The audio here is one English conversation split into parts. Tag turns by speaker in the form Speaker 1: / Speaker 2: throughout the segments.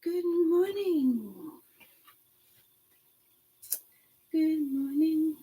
Speaker 1: Good morning. Good morning.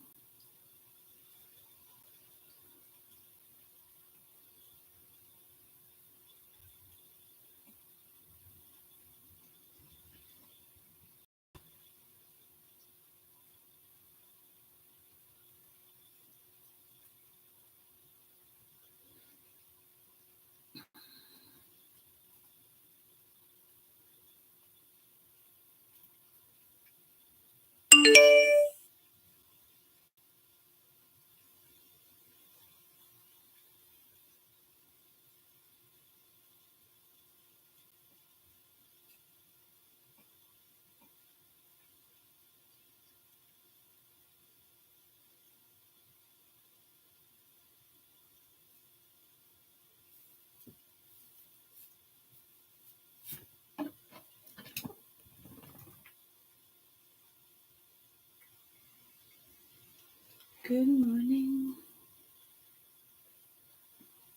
Speaker 1: Good morning.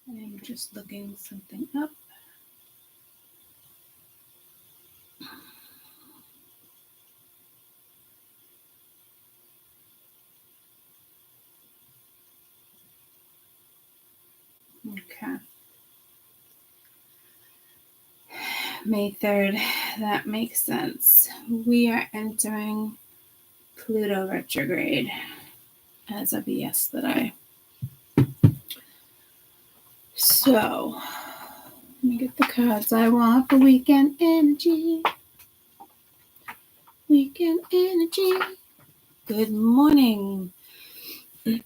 Speaker 1: I'm just looking something up. Okay. May 3rd. That makes sense. We are entering Pluto retrograde as of yesterday. So, let me get the cards I want for weekend energy. Weekend energy. Good morning. Let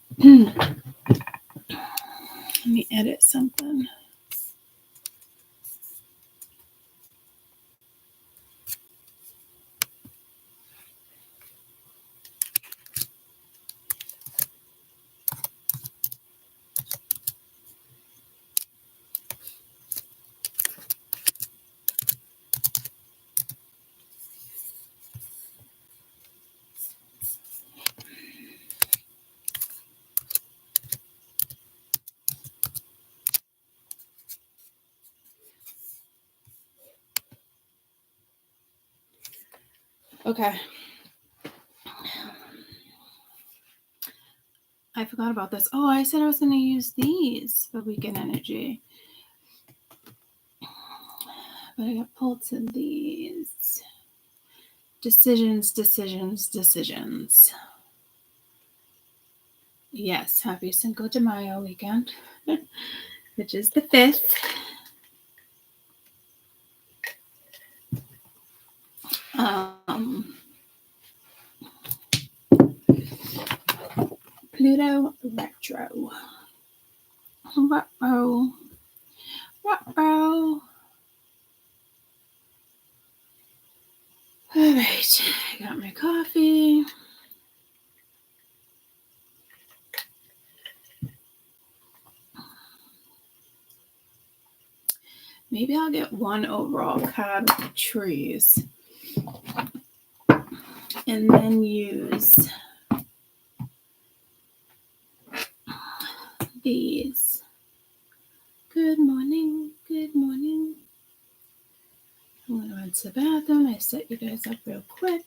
Speaker 1: me edit something. Okay. I forgot about this. Oh, I said I was going to use these for weekend energy. But I got pulled to these. Decisions. Yes, happy Cinco de Mayo weekend, which is the 5th. Pluto retro. Ruh-roh. Ruh-roh. All right, I got my coffee. Maybe I'll get one overall card with trees and then use these. Good morning. Good morning. I'm going to run to the bathroom. I set you guys up real quick.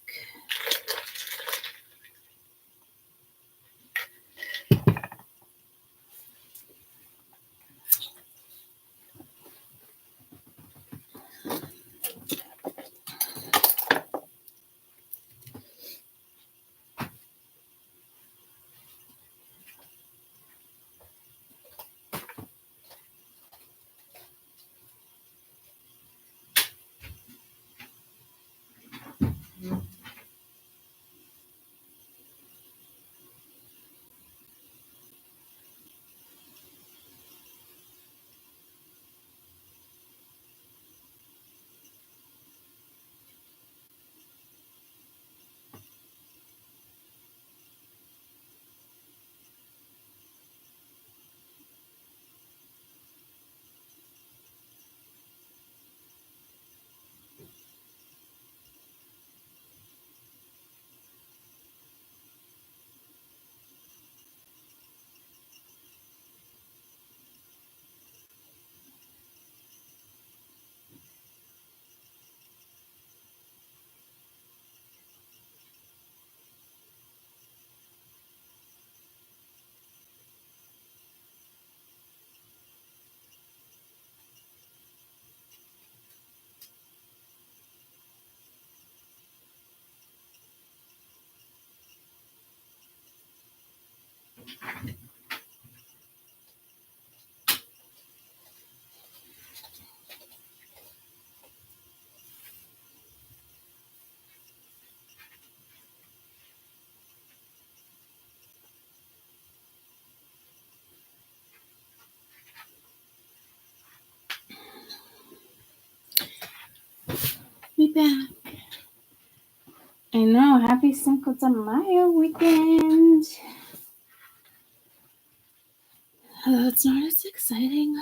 Speaker 1: Be back. I know. Happy Cinco de Mayo weekend. It's not as exciting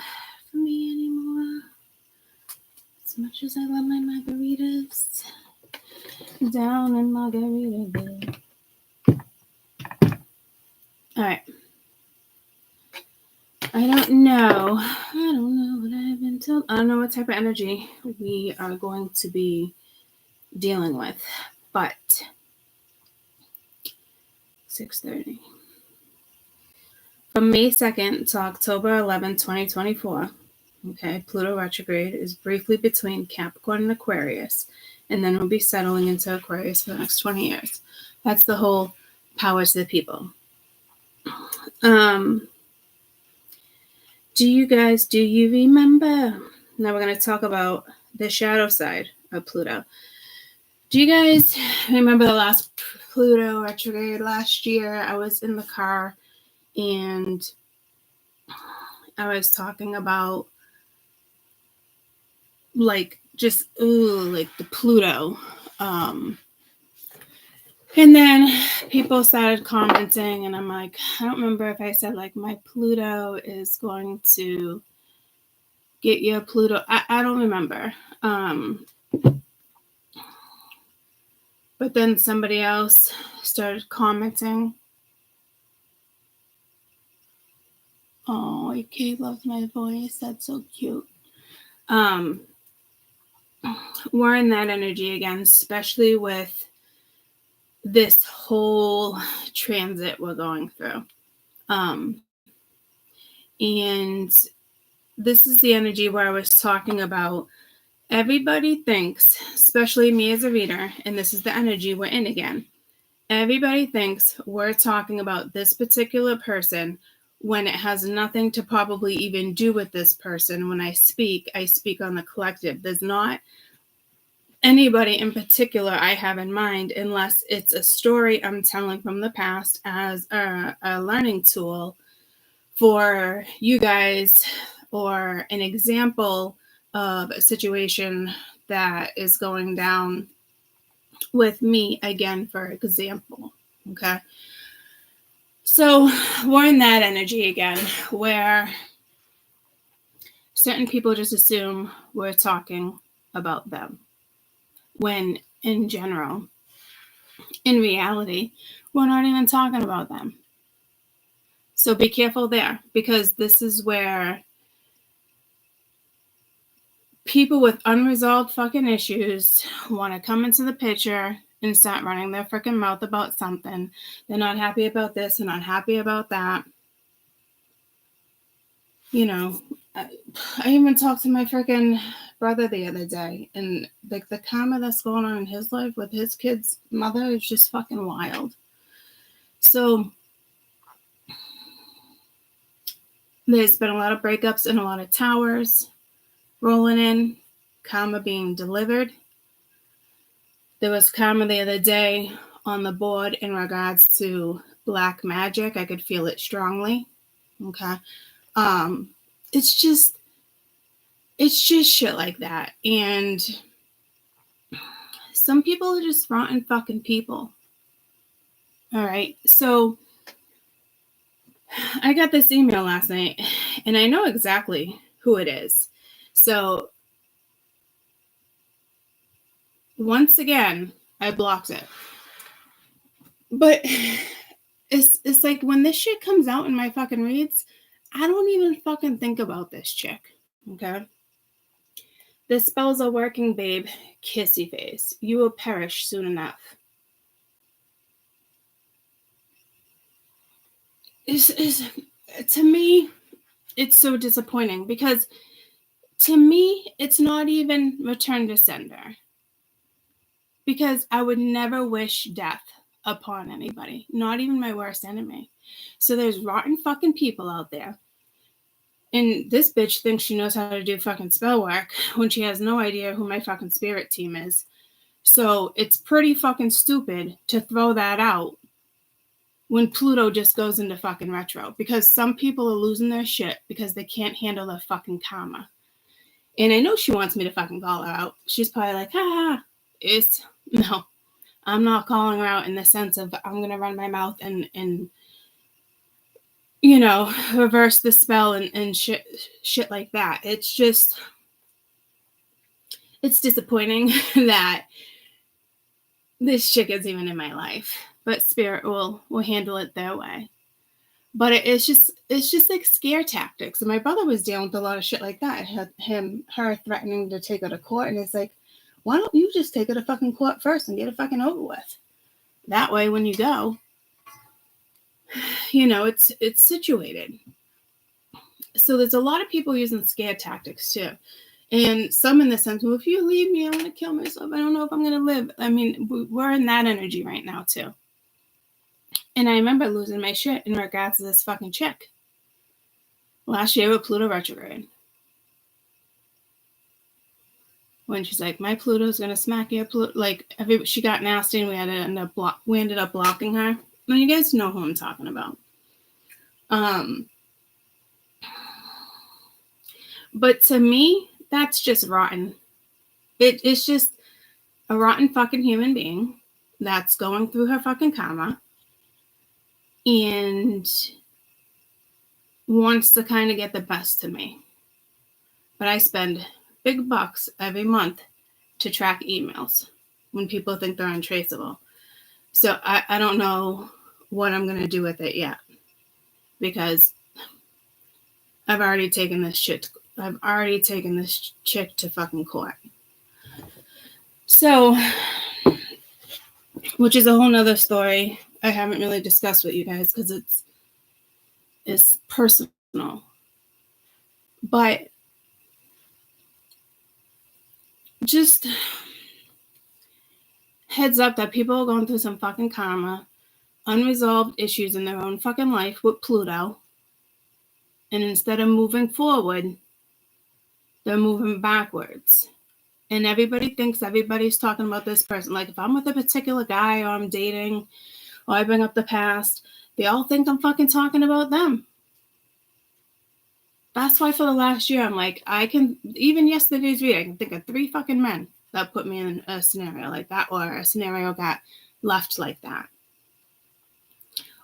Speaker 1: for me anymore. As much as I love my margaritas. Down in Margaritaville. Alright. I don't know what I've been told. I don't know what type of energy we are going to be dealing with. But 6:30. From May 2nd to October 11, 2024, okay, Pluto retrograde is briefly between Capricorn and Aquarius, and then we'll be settling into Aquarius for the next 20 years. That's the whole power to the people. Do you remember? Now we're going to talk about the shadow side of Pluto. Do you guys remember the last Pluto retrograde last year? I was in the car and I was talking about like the Pluto. And then people started commenting and I'm like, I don't remember if I said like my Pluto is going to get your Pluto. I don't remember. But then somebody else started commenting. Oh, Kate loves my voice. That's so cute. We're in that energy again, especially with this whole transit we're going through. And this is the energy where I was talking about everybody thinks, especially me as a reader, and this is the energy we're in again. Everybody thinks we're talking about this particular person when it has nothing to probably even do with this person. When I speak on the collective. There's not anybody in particular I have in mind unless it's a story I'm telling from the past as a learning tool for you guys, or an example of a situation that is going down with me again, for example. Okay. So we're in that energy again where certain people just assume we're talking about them, when in general, in reality, we're not even talking about them. So be careful there, because this is where people with unresolved fucking issues want to come into the picture and start running their freaking mouth about something. They're not happy about this, they're not happy about that. You know, I even talked to my freaking brother the other day, and like the karma that's going on in his life with his kid's mother is just fucking wild. So there's been a lot of breakups and a lot of towers rolling in, karma being delivered. There was karma the other day on the board in regards to black magic. I could feel it strongly. Okay. It's just shit like that. And some people are just rotten fucking people. All right. So I got this email last night and I know exactly who it is. So once again, I blocked it. But it's like when this shit comes out in my fucking reads, I don't even fucking think about this chick. Okay. The spells are working, babe. Kissy face. You will perish soon enough. To me, it's so disappointing, because to me, it's not even return to sender. Because I would never wish death upon anybody, not even my worst enemy. So there's rotten fucking people out there. And this bitch thinks she knows how to do fucking spell work when she has no idea who my fucking spirit team is. So it's pretty fucking stupid to throw that out when Pluto just goes into fucking retro, because some people are losing their shit because they can't handle their fucking karma. And I know she wants me to fucking call her out. She's probably like, no, I'm not calling her out in the sense of I'm going to run my mouth and reverse the spell and shit like that. It's just, it's disappointing that this chick is even in my life, but spirit will handle it their way. But it's just like scare tactics. And my brother was dealing with a lot of shit like that. Her threatening to take her to court. And it's like, why don't you just take her to fucking court first and get it fucking over with? That way, when you go, it's situated. So there's a lot of people using scare tactics too. And some in the sense, well, if you leave me, I'm going to kill myself. I don't know if I'm going to live. I mean, we're in that energy right now too. And I remember losing my shit in regards to this fucking chick. Last year with Pluto retrograde. When she's like, my Pluto's going to smack you. She got nasty and we ended up blocking her. Well, you guys know who I'm talking about. But to me, that's just rotten. It's just a rotten fucking human being that's going through her fucking karma and wants to kind of get the best of me. But I spend big bucks every month to track emails when people think they're untraceable. So I don't know what I'm going to do with it yet, because I've already taken this chick to fucking court. So, which is a whole nother story I haven't really discussed with you guys because it's personal. But just heads up that people are going through some fucking karma, unresolved issues in their own fucking life with Pluto. And instead of moving forward, they're moving backwards. And everybody thinks everybody's talking about this person. Like if I'm with a particular guy or I'm dating or I bring up the past, they all think I'm fucking talking about them. That's why for the last year, I'm like, even yesterday's read, I can think of 3 fucking men that put me in a scenario like that, or a scenario got left like that.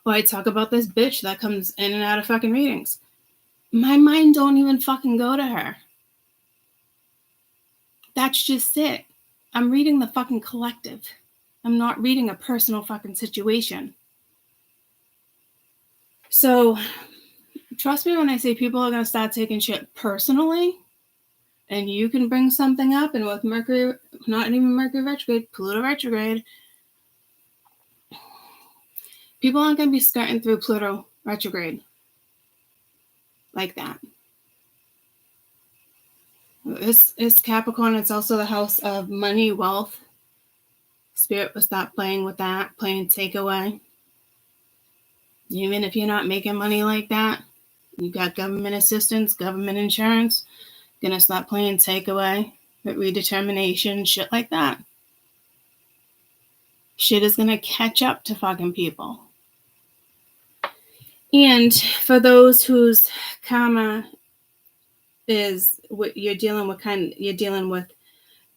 Speaker 1: Or I talk about this bitch that comes in and out of fucking readings. My mind don't even fucking go to her. That's just it. I'm reading the fucking collective. I'm not reading a personal fucking situation. So, trust me when I say people are going to start taking shit personally, and you can bring something up, and with Mercury, not even Mercury retrograde, Pluto retrograde, people aren't going to be skirting through Pluto retrograde like that. It's Capricorn. It's also the house of money, wealth. Spirit will stop playing with that, playing takeaway. Even if you're not making money like that, you got government assistance, government insurance, gonna stop playing takeaway, redetermination, shit like that. Shit is gonna catch up to fucking people. And for those whose karma is what you're dealing with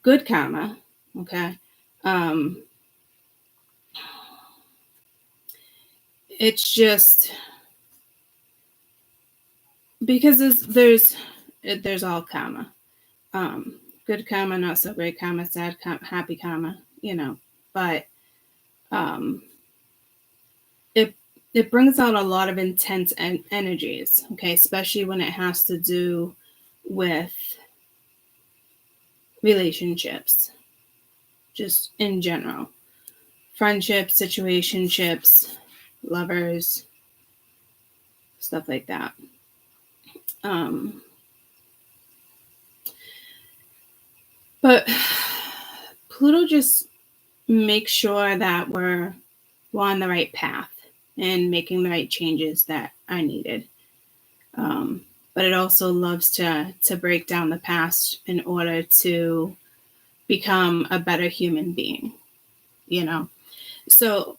Speaker 1: good karma, okay? It's just because there's all karma. Good karma, not so great karma, sad karma, happy karma, but it brings out a lot of intense energies, okay, especially when it has to do with relationships, just in general. Friendships, situationships, lovers, stuff like that. But Pluto just makes sure that we're were on the right path and making the right changes that I needed. But it also loves to break down the past in order to become a better human being, you know? So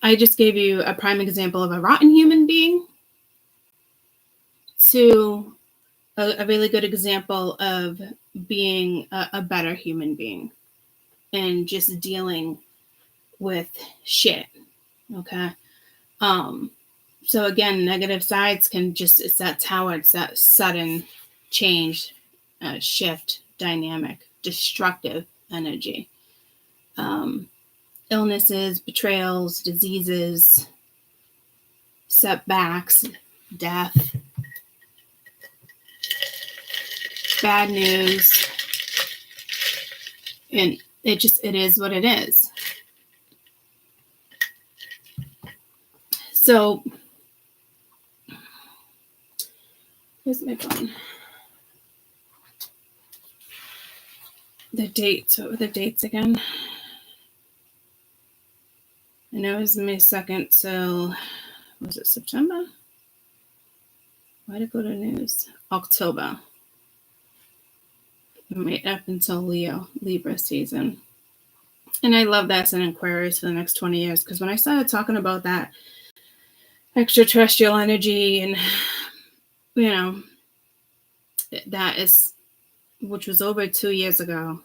Speaker 1: I just gave you a prime example of a rotten human being to a really good example of being a better human being and just dealing with shit. Okay. So again, negative sides can just, that's how it's that sudden change, shift, dynamic, destructive energy. Illnesses, betrayals, diseases, setbacks, death, bad news, and it is what it is. So where's my phone? The dates. What were the dates again? I know it was May 2nd till, was it September? Why did it go to news? October. Right up until Libra season. And I love that as an Aquarius for the next 20 years, because when I started talking about that extraterrestrial energy and, you know, that is, which was over 2 years ago,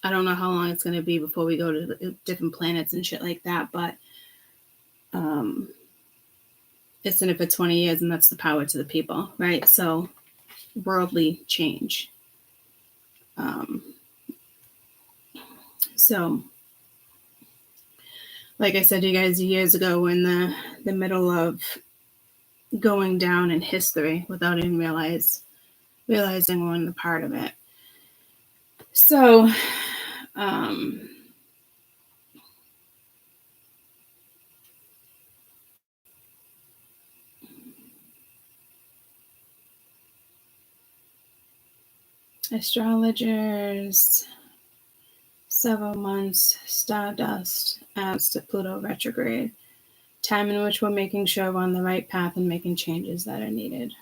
Speaker 1: I don't know how long it's going to be before we go to different planets and shit like that, but it's in it for 20 years, and that's the power to the people, right? So worldly change. So like I said to you guys years ago, in the middle of going down in history without even realizing we're in the part of it. So astrologers, several months, stardust adds to Pluto retrograde, time in which we're making sure we're on the right path and making changes that are needed.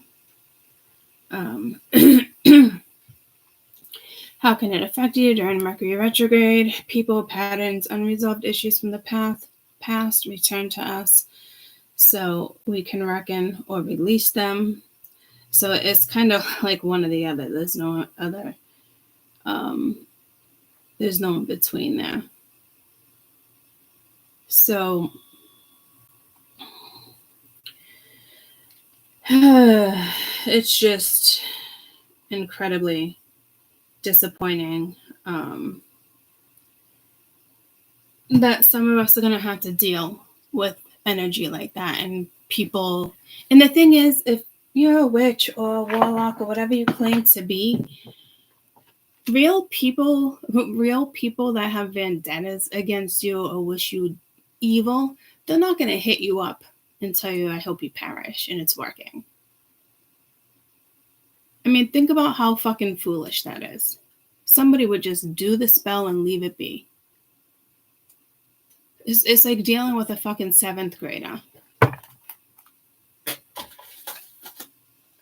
Speaker 1: How can it affect you during Mercury retrograde? People, patterns, unresolved issues from the past return to us so we can reckon or release them. So it's kind of like one or the other. There's no other. There's no in between there. So it's just incredibly disappointing that some of us are going to have to deal with energy like that. And people, and the thing is, if you're a witch or a warlock or whatever you claim to be, real people that have vendettas against you or wish you evil, they're not going to hit you up and tell you, I hope you perish, and it's working. I mean, think about how fucking foolish that is. Somebody would just do the spell and leave it be. It's like dealing with a fucking 7th grader.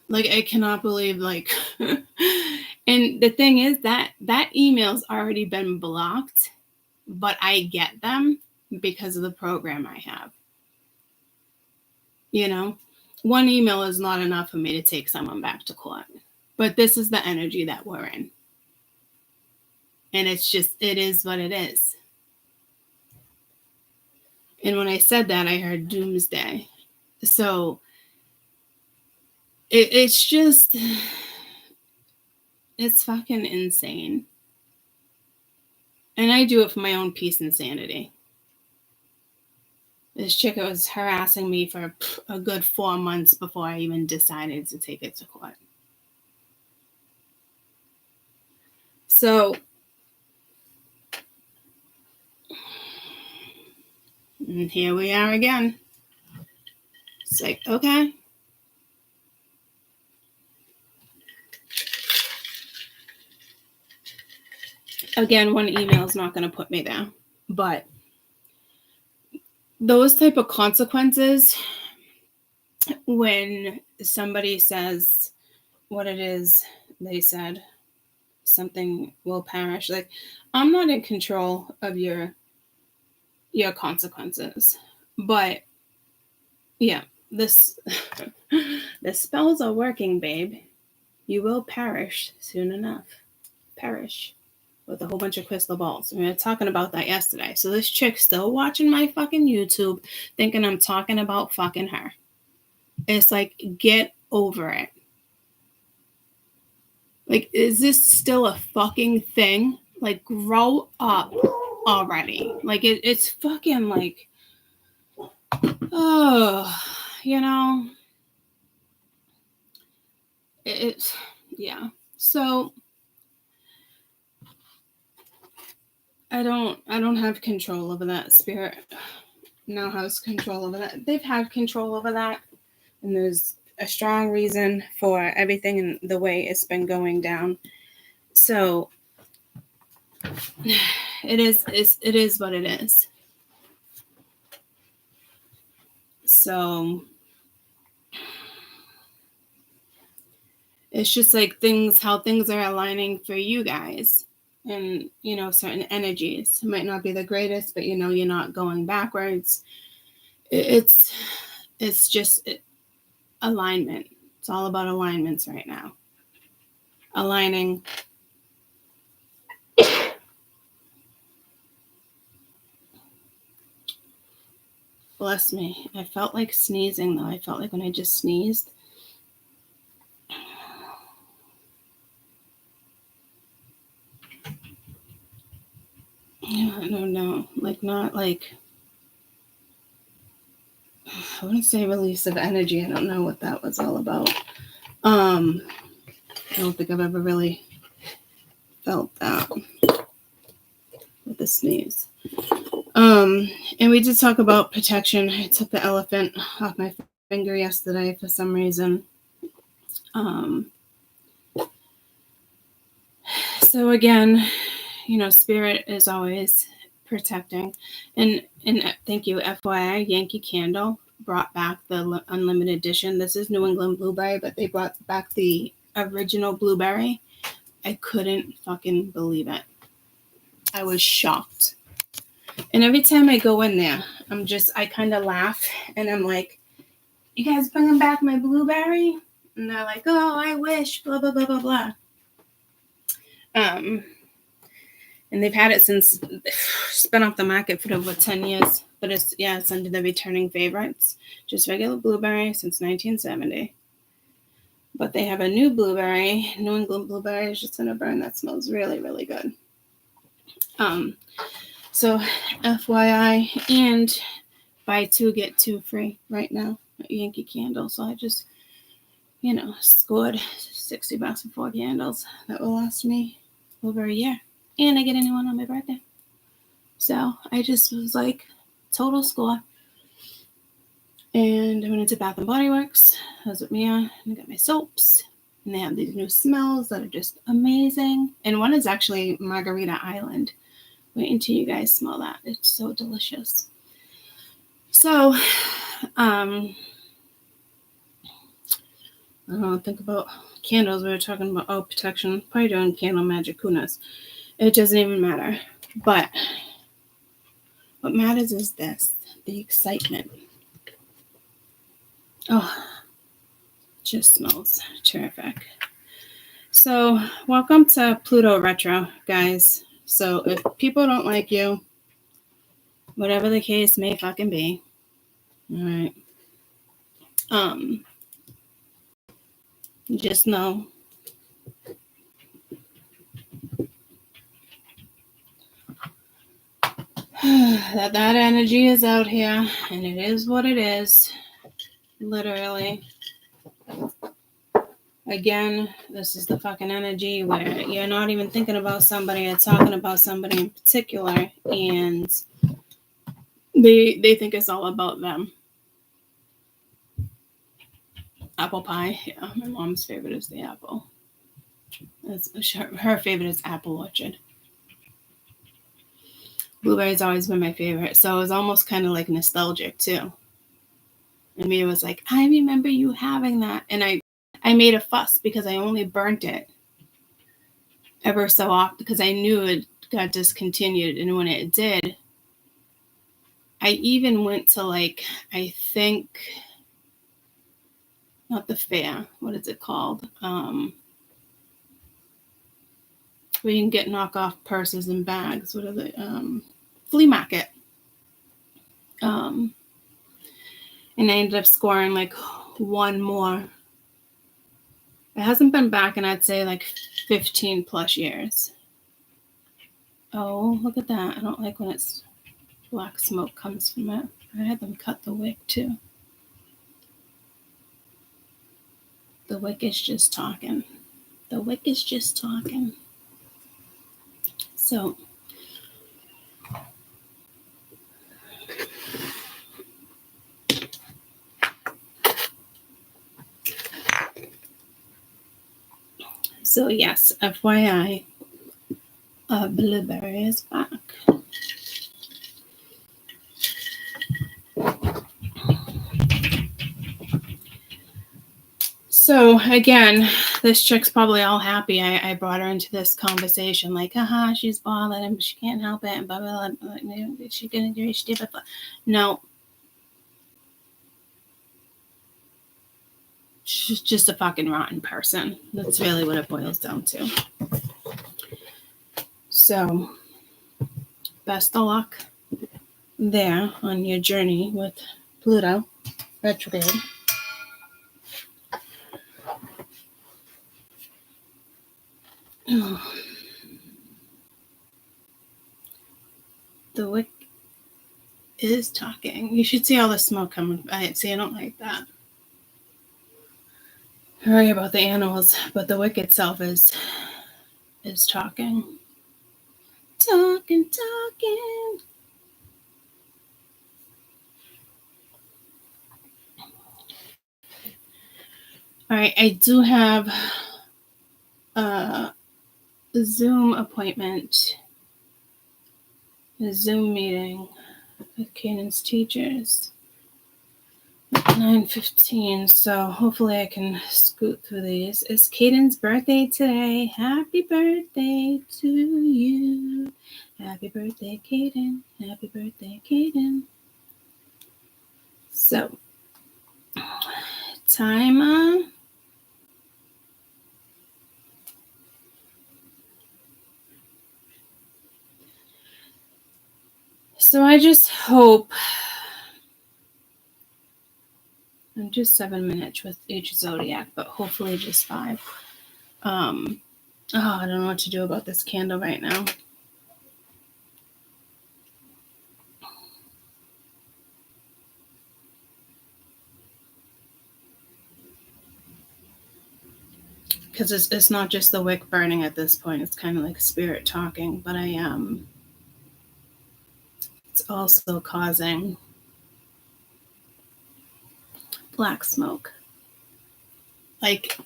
Speaker 1: Like, I cannot believe, like, and the thing is that email's already been blocked, but I get them because of the program I have. You know, one email is not enough for me to take someone back to court, but this is the energy that we're in. And it's just, it is what it is. And when I said that, I heard doomsday. So it's just, it's fucking insane. And I do it for my own peace and sanity. This chick was harassing me for a good 4 months before I even decided to take it to court. So, and here we are again. It's like, okay. Again, one email is not going to put me there. But those type of consequences, when somebody says what it is they said, something will perish. Like, I'm not in control of your consequences, but yeah, this the spells are working, babe. You will perish soon enough. Perish with a whole bunch of crystal balls. We were talking about that yesterday. So this chick's still watching my fucking YouTube, thinking I'm talking about fucking her. It's like, get over it. Like, is this still a fucking thing? Like, grow up already. Like, it's fucking like, oh, you know, it's, yeah. So I don't have control over that. Spirit now has control over that. They've had control over that, and there's a strong reason for everything and the way it's been going down. So it is what it is. So it's just like how things are aligning for you guys, and certain energies. It might not be the greatest, but you're not going backwards. It's just alignment. It's all about alignments right now. Aligning. Bless me. I felt like sneezing, though. I felt like when I just sneezed. I don't know. Like, not like, I wouldn't say release of energy. I don't know what that was all about. I don't think I've ever really felt that with a sneeze. And we did talk about protection. I took the elephant off my finger yesterday for some reason. So again, Spirit is always protecting. And thank you, FYI, Yankee Candle brought back the unlimited edition. This is New England blueberry, but they brought back the original blueberry. I couldn't fucking believe it. I was shocked. And every time I go in there, I kind of laugh, and I'm like, you guys bringing back my blueberry? And they're like, oh, I wish, blah, blah, blah, blah, blah. And they've had it since, it's been off the market for over 10 years. But it's under the returning favorites. Just regular blueberry since 1970. But they have a new blueberry, New England blueberry. It's just going to burn. That smells really, really good. So FYI, and buy 2, get 2 free right now at Yankee Candle. So I just, scored $60 for 4 candles. That will last me over a year. And I get a new one on my birthday. So I just was like, total score. And I went into Bath & Body Works. I was with Mia, and I got my soaps. And they have these new smells that are just amazing. And one is actually Margarita Island. Wait until you guys smell that. It's so delicious. So, I don't know, think about candles. We were talking about, protection. Probably doing candle magic. Who knows? It doesn't even matter. But what matters is this, the excitement. Oh, just smells terrific. So, welcome to Pluto Retro, guys. So, if people don't like you, whatever the case may fucking be, all right, just know that energy is out here, and it is what it is, literally. Again, this is the fucking energy where you're not even thinking about somebody or talking about somebody in particular, and they think it's all about them. Apple pie. Yeah, my mom's favorite is the apple. Her favorite is apple orchard. Blueberry's always been my favorite. So it was almost kind of like nostalgic too. And Mia was like, I remember you having that. And I made a fuss because I only burnt it ever so often because I knew it got discontinued. And when it did, I even went to like, I think, not the fair, what is it called? Where you can get knockoff purses and bags. What are they? Flea market. And I ended up scoring like one more. It hasn't been back in, I'd say, like 15 plus years. Oh, look at that. I don't like when it's black smoke comes from it. I had them cut the wick too. The wick is just talking. The wick is just talking. So, yes, FYI, Blueberry is back. So again, this chick's probably all happy. I brought her into this conversation like, she's bothered and she can't help it, and blah, blah, blah. She's going to do stupid. No. She's just a fucking rotten person. That's really what it boils down to. So, best of luck there on your journey with Pluto retrograde. The wick is talking. You should see all the smoke coming. I don't like that. I worry about the animals, but the wick itself is talking. Talking. All right, I do have a Zoom appointment, a Zoom meeting with Cadence teachers at 9:15, so hopefully I can scoot through these. It's Caden's birthday today. Happy birthday to you. Happy birthday, Caden. Happy birthday, Caden. So, time. So I just hope, I'm just 7 minutes with each zodiac, but hopefully just 5. I don't know what to do about this candle right now. Because it's not just the wick burning at this point. It's kind of like spirit talking, but it's also causing black smoke. Like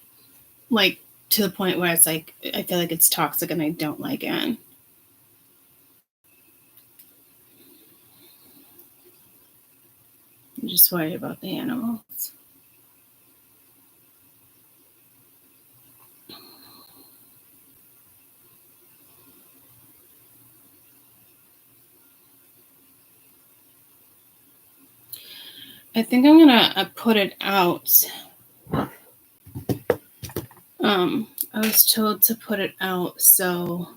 Speaker 1: to the point where it's like, I feel like it's toxic and I don't like it. I'm just worried about the animals. I think I'm gonna put it out. I was told to put it out, so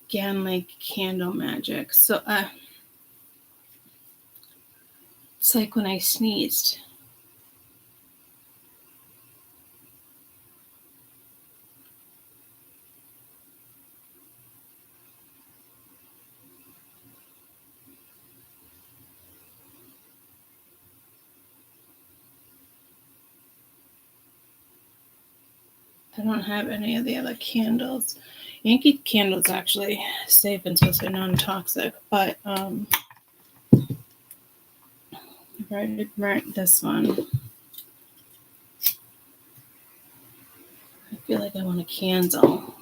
Speaker 1: again, like candle magic. So it's like when I sneezed. I don't have any of the other candles. Yankee candles actually safe and supposed to be non-toxic, but I've already burnt this one. I feel like I want a candle.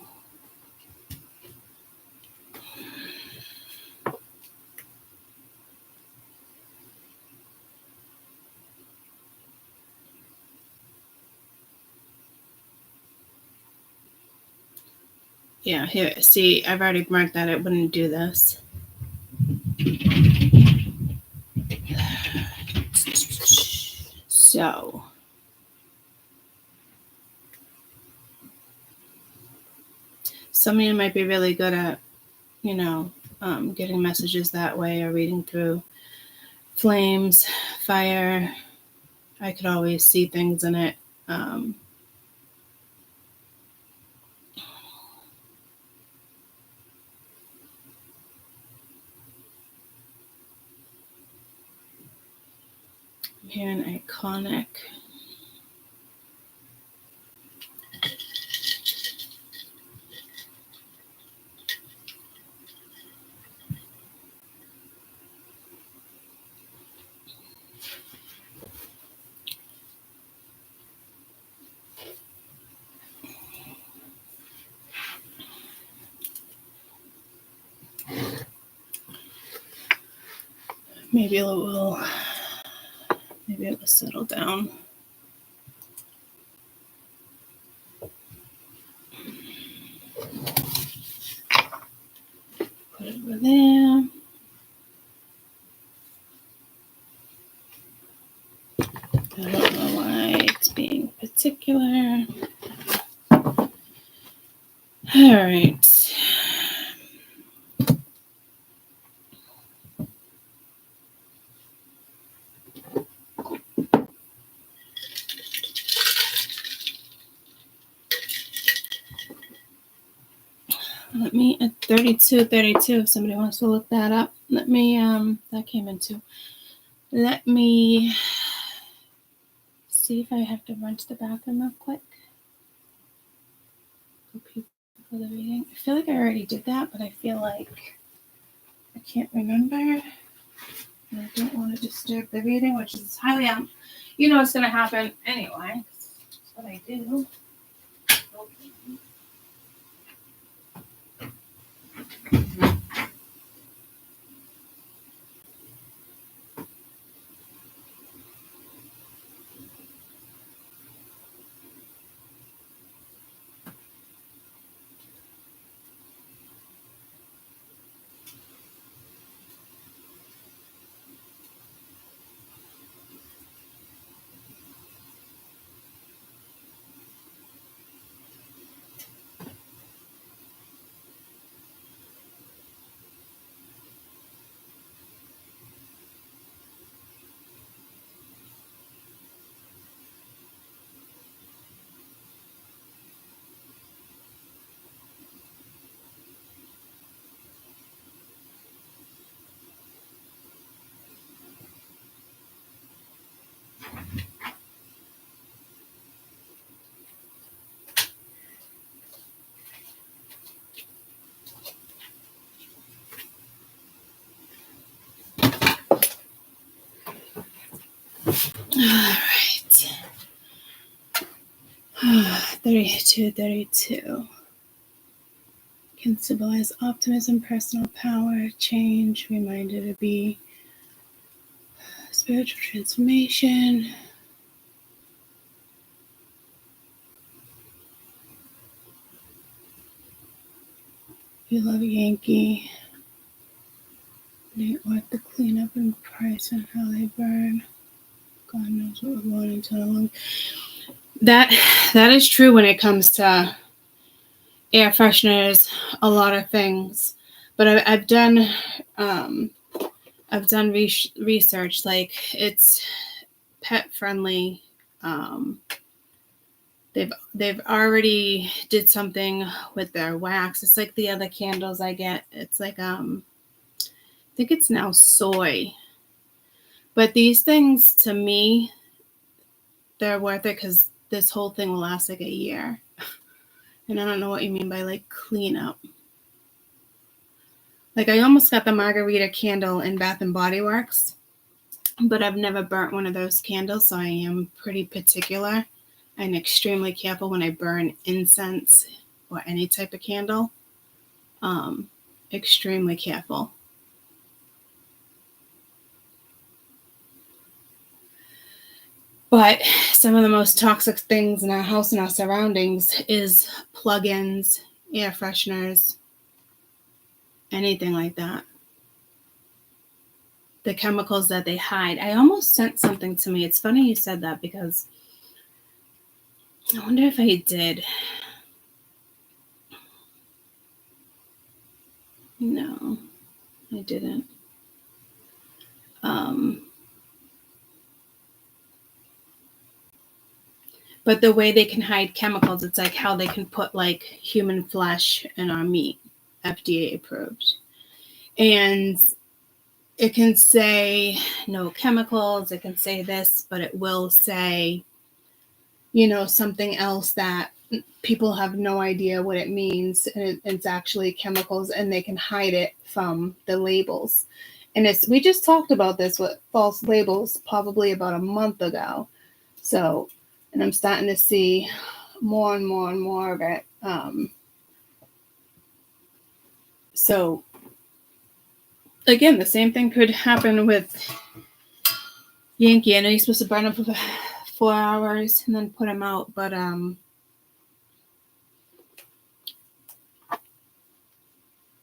Speaker 1: Yeah, here, see, I've already marked that it wouldn't do this. So, some of you might be really good at, getting messages that way or reading through flames, fire. I could always see things in it. I'm hearing iconic. Maybe it will settle down. Put it over there. I don't know why it's being particular. All right. Let me, at 32, if somebody wants to look that up, let me, that came in too. Let me see if I have to run to the bathroom real quick. Go people for the reading. I feel like I already did that, but I feel like I can't remember. And I don't want to disturb the reading, which is highly, it's going to happen anyway. That's what I do. All right. 32 can symbolize optimism, personal power, change, reminder to be spiritual transformation. You love a Yankee. They want to clean up and price and how they burn. God knows what we're going into long. That is true when it comes to air fresheners, a lot of things. But I've done research, like it's pet friendly. They've already did something with their wax. It's like the other candles I get. It's like I think it's now soy. But these things, to me, they're worth it because this whole thing will last like a year. And I don't know what you mean by like clean up. Like I almost got the margarita candle in Bath and Body Works. but I've never burnt one of those candles, so I am pretty particular and extremely careful when I burn incense or any type of candle. Extremely careful. But some of the most toxic things in our house and our surroundings is plug-ins, air fresheners, anything like that. The chemicals that they hide. I almost sent something to me. It's funny you said that because I wonder if I did. No, I didn't. But the way they can hide chemicals, it's like how they can put like human flesh in our meat, FDA approved. And it can say no chemicals, it can say this, but it will say, something else that people have no idea what it means. And it's actually chemicals, and they can hide it from the labels. And we just talked about this with false labels probably about a month ago. So, and I'm starting to see more and more and more of it. So, again, the same thing could happen with Yankee. I know you're supposed to burn them for 4 hours and then put them out, but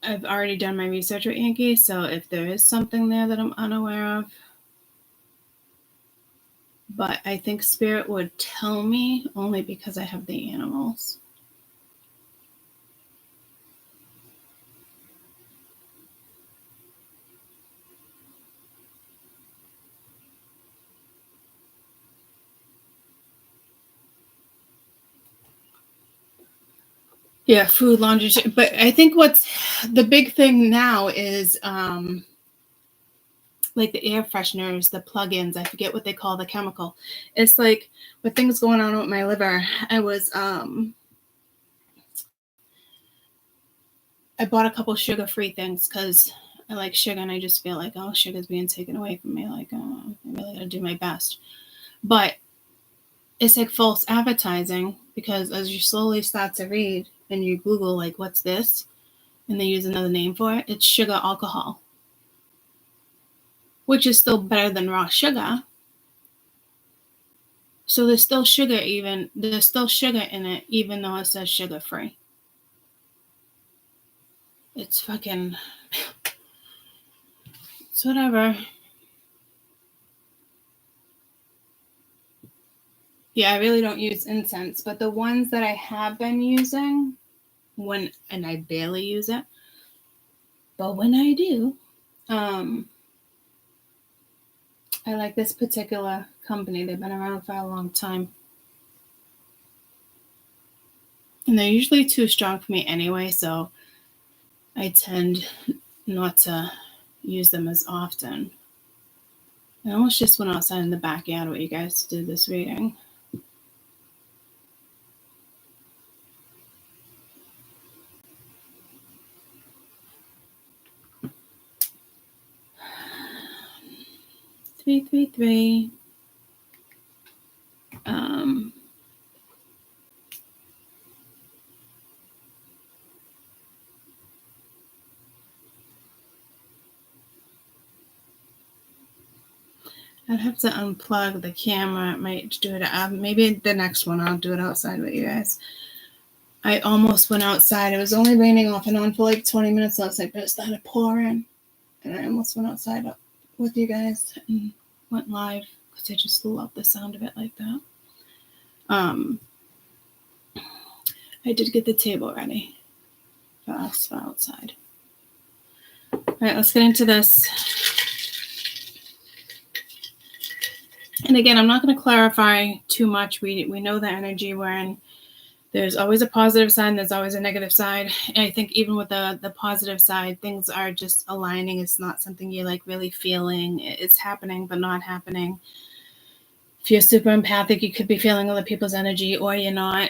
Speaker 1: I've already done my research with Yankee, so if there is something there that I'm unaware of, but I think Spirit would tell me only because I have the animals. Yeah, food, laundry, but I think what's the big thing now is like the air fresheners, the plug-ins, I forget what they call the chemical. It's like with things going on with my liver, I bought a couple sugar-free things because I like sugar, and I just feel like, oh, sugar's being taken away from me. Like, oh, I really gotta do my best. But it's like false advertising, because as you slowly start to read and you Google, like, what's this? And they use another name for it, it's sugar alcohol, which is still better than raw sugar. So there's still sugar in it, even though it says sugar-free. It's fucking, it's whatever. Yeah, I really don't use incense, but the ones that I have been using, and I barely use it, but when I do, I like this particular company. They've been around for a long time. And they're usually too strong for me anyway, so I tend not to use them as often. I almost just went outside in the backyard with you guys to do this reading. Three, 3, 3. I'd have to unplug the camera. I might do it. Maybe the next one I'll do it outside with you guys. I almost went outside. It was only raining off and on for like 20 minutes outside, but it started pouring. And I almost went outside with you guys and went live because I just love the sound of it like that. I did get the table ready for us for outside. All right, let's get into this. And again, I'm not going to clarify too much. We know the energy we're in. There's always a positive side, and there's always a negative side. And I think even with the positive side, things are just aligning. It's not something you're like really feeling. It's happening, but not happening. If you're super empathic, you could be feeling other people's energy, or you're not.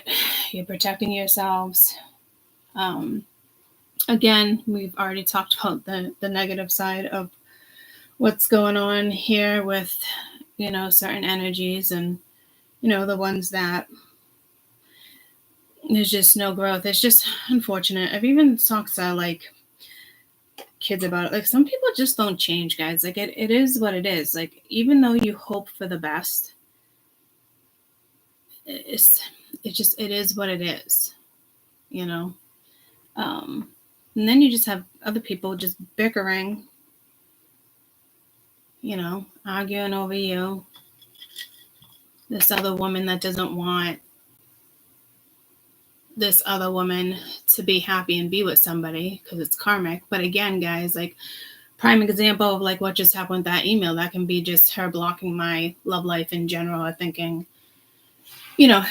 Speaker 1: You're protecting yourselves. Again, we've already talked about the negative side of what's going on here with, certain energies, and, the ones that there's just no growth. It's just unfortunate. I've even talked to like kids about it. Like, some people just don't change, guys. Like, it is what it is. Like, even though you hope for the best, it is what it is, and then you just have other people just bickering, arguing over you. This other woman that doesn't want this other woman to be happy and be with somebody because it's karmic. But again, guys, like, prime example of like what just happened with that email, that can be just her blocking my love life in general, or thinking,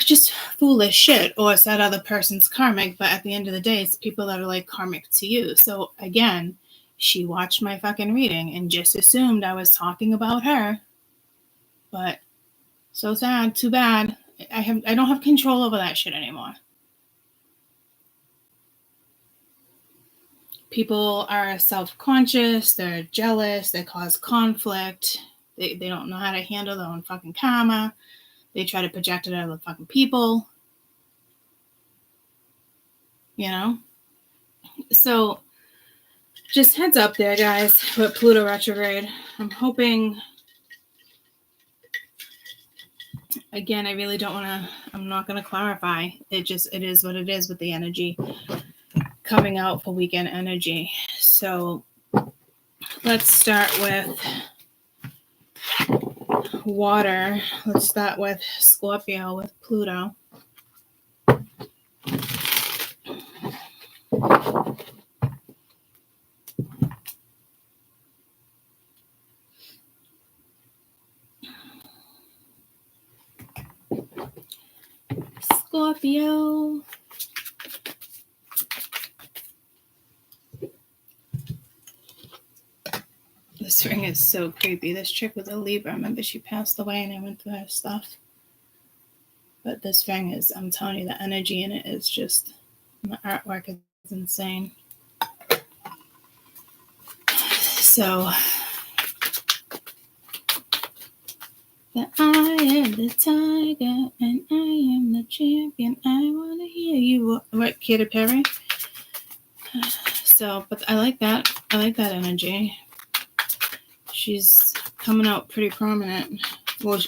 Speaker 1: just foolish shit, or it's that other person's karmic. But at the end of the day, it's people that are like karmic to you. So again, she watched my fucking reading and just assumed I was talking about her. But so sad, too bad. I don't have control over that shit anymore. People are self-conscious, they're jealous, they cause conflict, they don't know how to handle their own fucking karma. They try to project it on other fucking people. So just heads up there, guys, with Pluto retrograde. I'm hoping, again, I really don't want to, I'm not going to clarify. It is what it is with the energy coming out for weekend energy. So let's start with water. Let's start with Scorpio with Pluto. Scorpio. This ring is so creepy. This chick was a Libra. I remember she passed away and I went through her stuff. But this ring is, I'm telling you, the energy in it is just, the artwork is insane. So, that I am the tiger and I am the champion. I want to hear you. What, Katy Perry? So, but I like that. I like that energy. She's coming out pretty prominent. Well,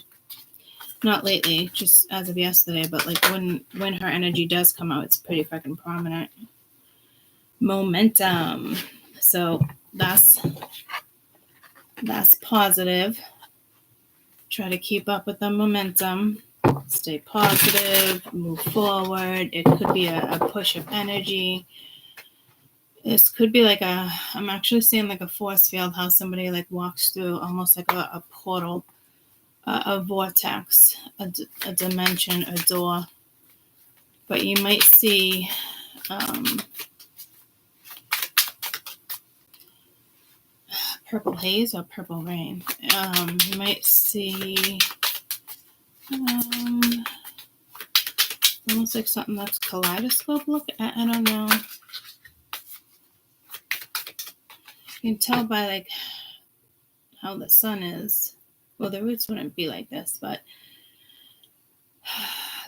Speaker 1: not lately, just as of yesterday, but like when her energy does come out, it's pretty fucking prominent. Momentum. So that's positive. Try to keep up with the momentum. Stay positive. Move forward. It could be a push of energy. This could be like I'm actually seeing like a force field, how somebody like walks through almost like a portal, a vortex, a dimension, a door. But you might see purple haze or purple rain. You might see almost like something that's kaleidoscope look. I don't know. You can tell by like how the sun is. Well, the roots wouldn't be like this, but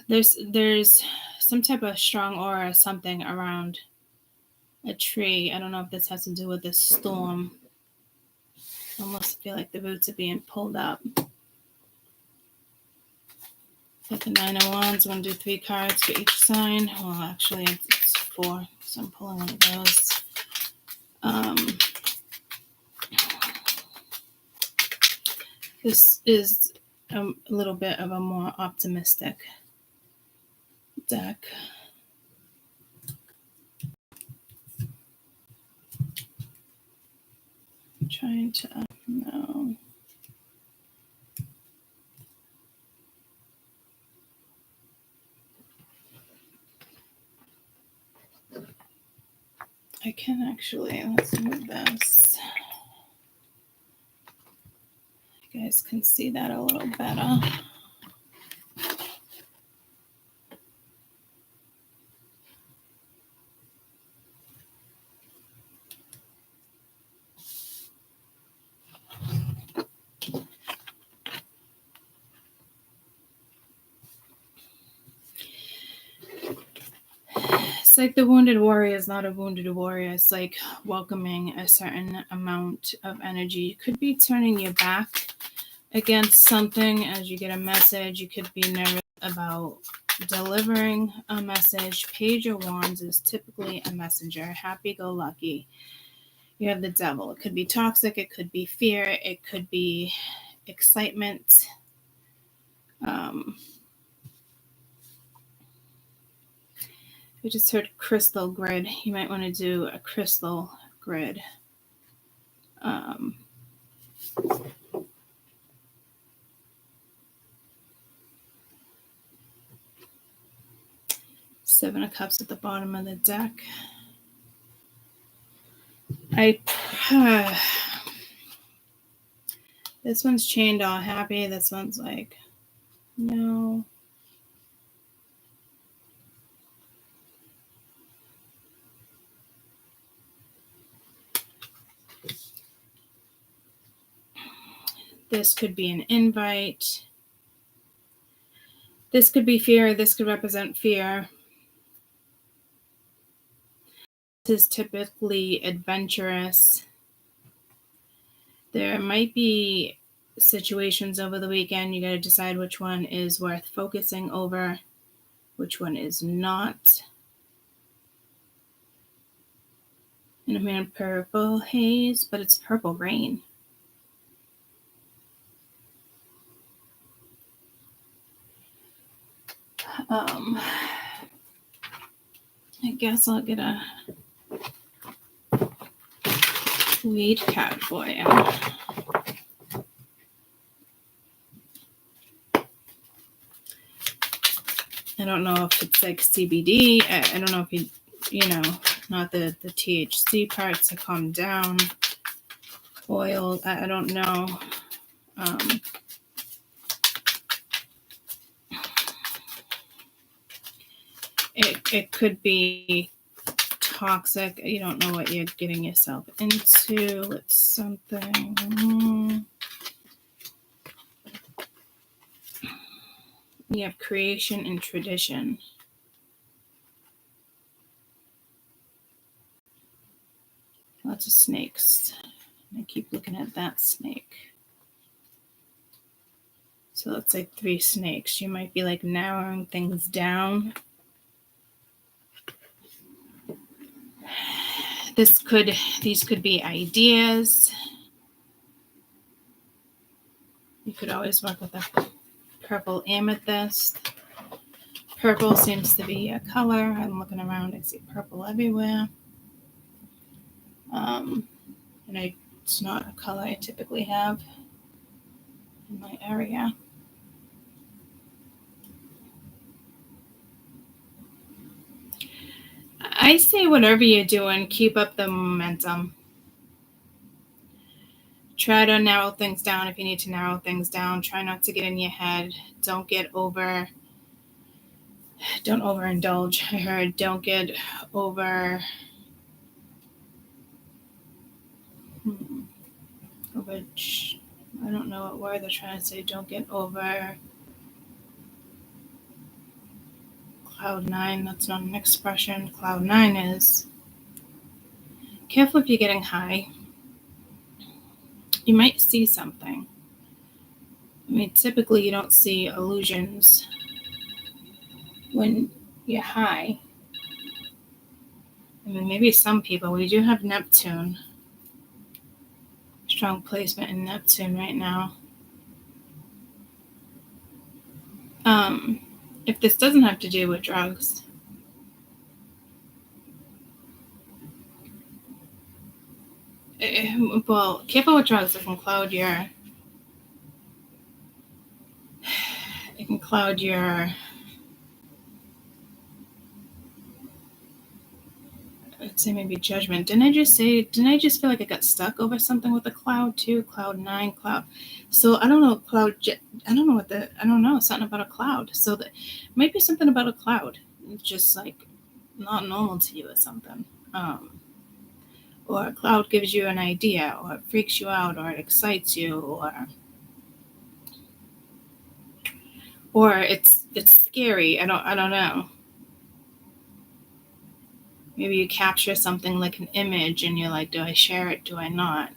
Speaker 1: there's some type of strong aura or something around a tree. I don't know if this has to do with this storm. I almost feel like the roots are being pulled up. Got the 9 of Wands. I'm going to do 3 cards for each sign. Well, actually, it's 4, so I'm pulling one of those. This is a little bit of a more optimistic deck. I'm trying to know. I can actually, let's move this. You guys can see that a little better. It's like the wounded warrior is not a wounded warrior. It's like welcoming a certain amount of energy. You could be turning your back against something as you get a message. You could be nervous about delivering a message. Page of Wands is typically a messenger, happy-go-lucky. You have the Devil. It could be toxic. It could be fear. It could be excitement. We just heard crystal grid. You might want to do a crystal grid. Seven of Cups at the bottom of the deck. This one's chained all happy. This one's like, no. This could be an invite. This could be fear. This could represent fear. This is typically adventurous. There might be situations over the weekend. You got to decide which one is worth focusing over, which one is not. And I'm in purple haze, but it's purple rain. I guess I'll get a lead card for you. I don't know if it's like CBD. I don't know if not the THC parts to calm down. Oil. I don't know. It could be toxic. You don't know what you're getting yourself into. It's something. You have creation and tradition. Lots of snakes. I keep looking at that snake. So that's like 3 snakes. You might be like narrowing things down. These could be ideas. You could always work with a purple amethyst. Purple seems to be a color. I'm looking around. I see purple everywhere. And it's not a color I typically have in my area. I say whatever you're doing, keep up the momentum. Try to narrow things down if you need to narrow things down. Try not to get in your head. Don't overindulge. I heard don't get over I don't know what word they're trying to say. Don't get over cloud 9. That's not an expression. Cloud 9 is careful if you're getting high. You might see something. I mean, typically you don't see illusions when you're high. I mean, maybe some people. We do have Neptune. Strong placement in Neptune right now. If this doesn't have to do with drugs, well, careful with drugs. It can cloud your. I'd say maybe judgment. Didn't I just feel like I got stuck over something with a cloud too? Cloud 9, cloud. So I don't know, something about a cloud. So that might be something about a cloud. It's just like not normal to you or something. Or a cloud gives you an idea, or it freaks you out, or it excites you, or it's scary. I don't know. Maybe you capture something like an image and you're like, do I share it? Do I not?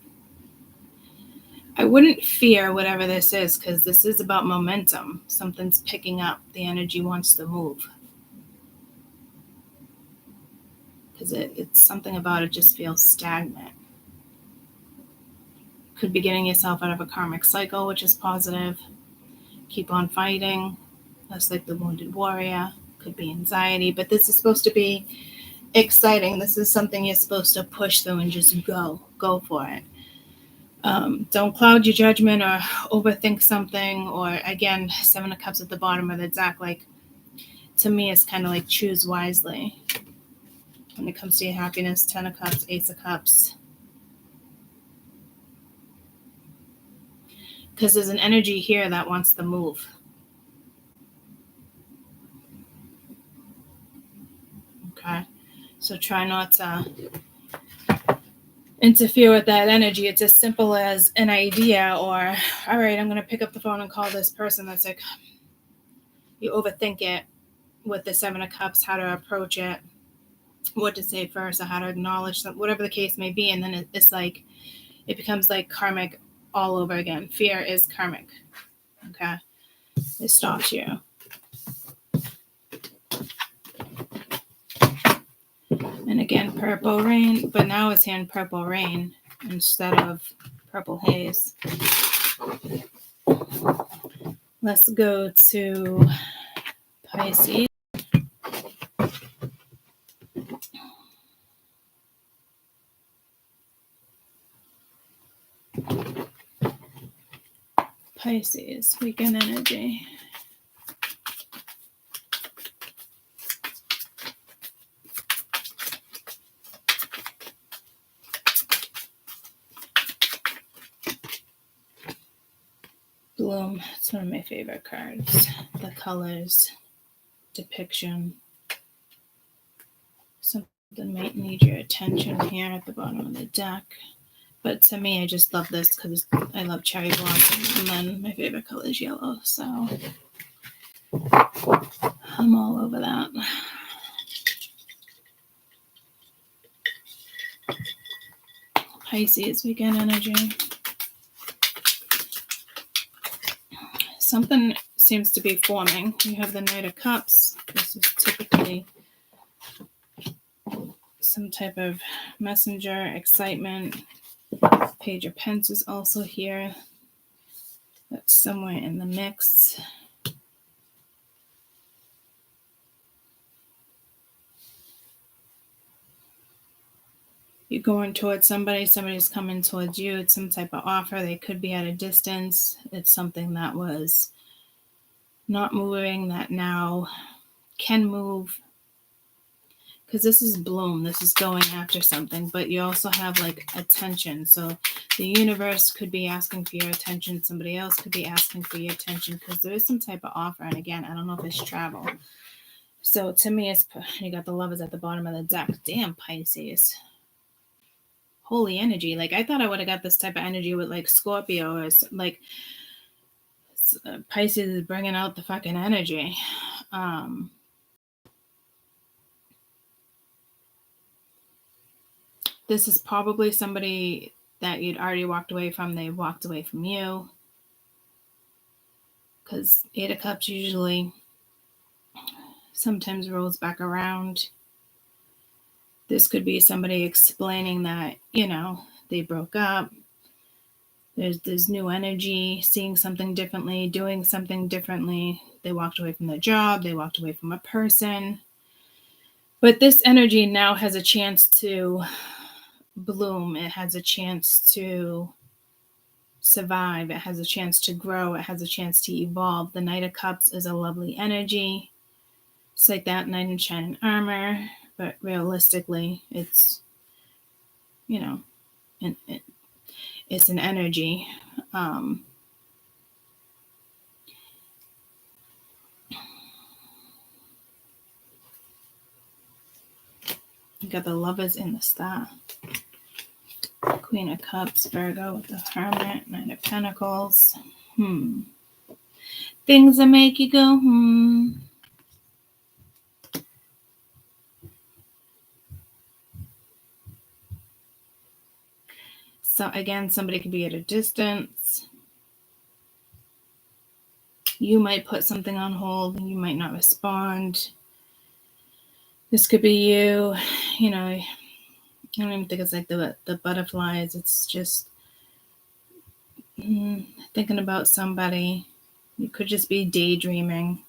Speaker 1: I wouldn't fear whatever this is, because this is about momentum. Something's picking up. The energy wants to move. Because it's something about it just feels stagnant. Could be getting yourself out of a karmic cycle, which is positive. Keep on fighting. That's like the wounded warrior. Could be anxiety, but this is supposed to be exciting. This is something you're supposed to push through and just go for it. Don't cloud your judgment or overthink something. Or again, 7 of Cups at the bottom of the deck. Like, to me, it's kind of like choose wisely when it comes to your happiness. 10 of Cups, Ace of Cups. Because there's an energy here that wants to move. Okay, so try not to interfere with that energy. It's as simple as an idea, or, all right, I'm going to pick up the phone and call this person. That's like, you overthink it with the 7 of Cups, how to approach it, what to say first, or how to acknowledge something, whatever the case may be. And then it's like, it becomes like karmic all over again. Fear is karmic. Okay, it stops you. And again, purple rain, but now it's in purple rain instead of purple haze. Let's go to Pisces. Pisces, weekend energy. Bloom, it's one of my favorite cards. The colors, depiction. Something might need your attention here at the bottom of the deck. But to me, I just love this because I love cherry blossom. And then my favorite color is yellow. So I'm all over that. Pisces, weekend energy. Something seems to be forming. You have the Knight of Cups. This is typically some type of messenger, excitement. Page of Pentacles is also here. That's somewhere in the mix. You're going towards somebody, somebody's coming towards you. It's some type of offer. They could be at a distance. It's something that was not moving that now can move. Because this is bloom. This is going after something. But you also have like attention. So the universe could be asking for your attention. Somebody else could be asking for your attention. Because there is some type of offer. And again, I don't know if it's travel. So to me, it's, you got the Lovers at the bottom of the deck. Damn, Pisces. Holy energy. Like, I thought I would have got this type of energy with like Scorpio, or like Pisces is bringing out the fucking energy. This is probably somebody that you'd already walked away from. They walked away from you. Because 8 of Cups usually sometimes rolls back around. This could be somebody explaining that, you know, they broke up. There's new energy, seeing something differently, doing something differently. They walked away from their job. They walked away from a person. But this energy now has a chance to bloom. It has a chance to survive. It has a chance to grow. It has a chance to evolve. The Knight of Cups is a lovely energy. It's like that knight in shining armor. But realistically, it's, you know, it's an energy. You got the Lovers in the Star. Queen of Cups, Virgo with the Hermit, Knight of Pentacles. Things that make you go, So again, somebody could be at a distance. You might put something on hold and you might not respond. This could be you, you know, I don't even think it's like the butterflies. It's just thinking about somebody. You could just be daydreaming.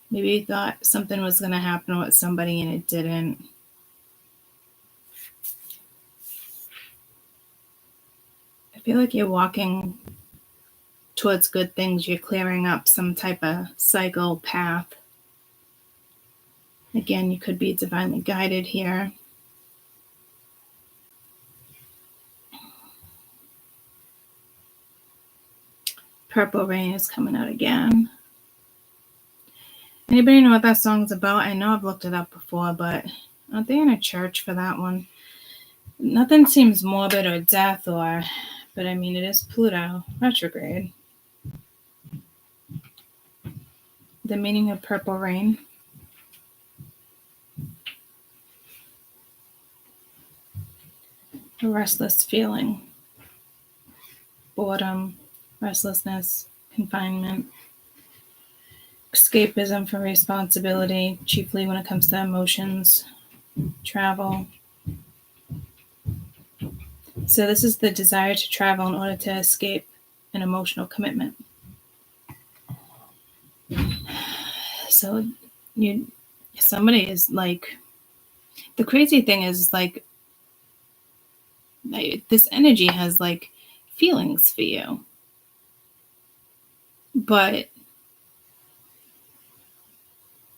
Speaker 1: Maybe you thought something was going to happen with somebody and it didn't. I feel like you're walking towards good things. You're clearing up some type of cycle path. Again, you could be divinely guided here. Purple Rain is coming out again. Anybody know what that song's about? I know I've looked it up before, but aren't they in a church for that one? Nothing seems morbid or death but I mean, it is Pluto, retrograde. The meaning of Purple Rain. A restless feeling. Boredom, restlessness, confinement. Escapism from responsibility, chiefly when it comes to emotions, travel. So this is the desire to travel in order to escape an emotional commitment. So somebody is like, the crazy thing is like, this energy has like feelings for you, but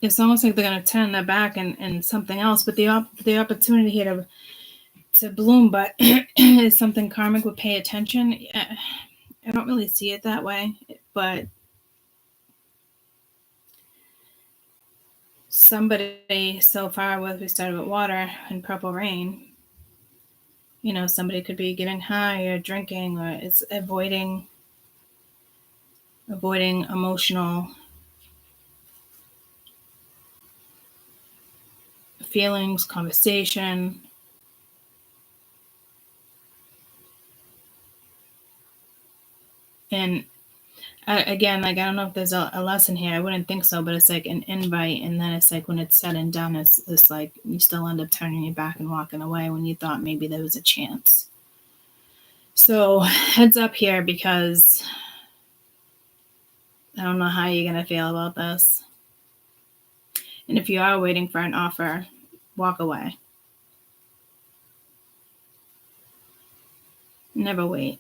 Speaker 1: it's almost like they're going to turn their back and something else. But the opportunity here to bloom, but is something karmic would pay attention. I don't really see it that way, but somebody so far, whether we started with water and Purple Rain, you know, somebody could be getting high or drinking, or it's avoiding emotional feelings, conversation. And again, like, I don't know if there's a lesson here. I wouldn't think so, but it's like an invite, and then it's like when it's said and done, it's like you still end up turning your back and walking away when you thought maybe there was a chance. So heads up here, because I don't know how you're going to feel about this. And if you are waiting for an offer, walk away. Never wait.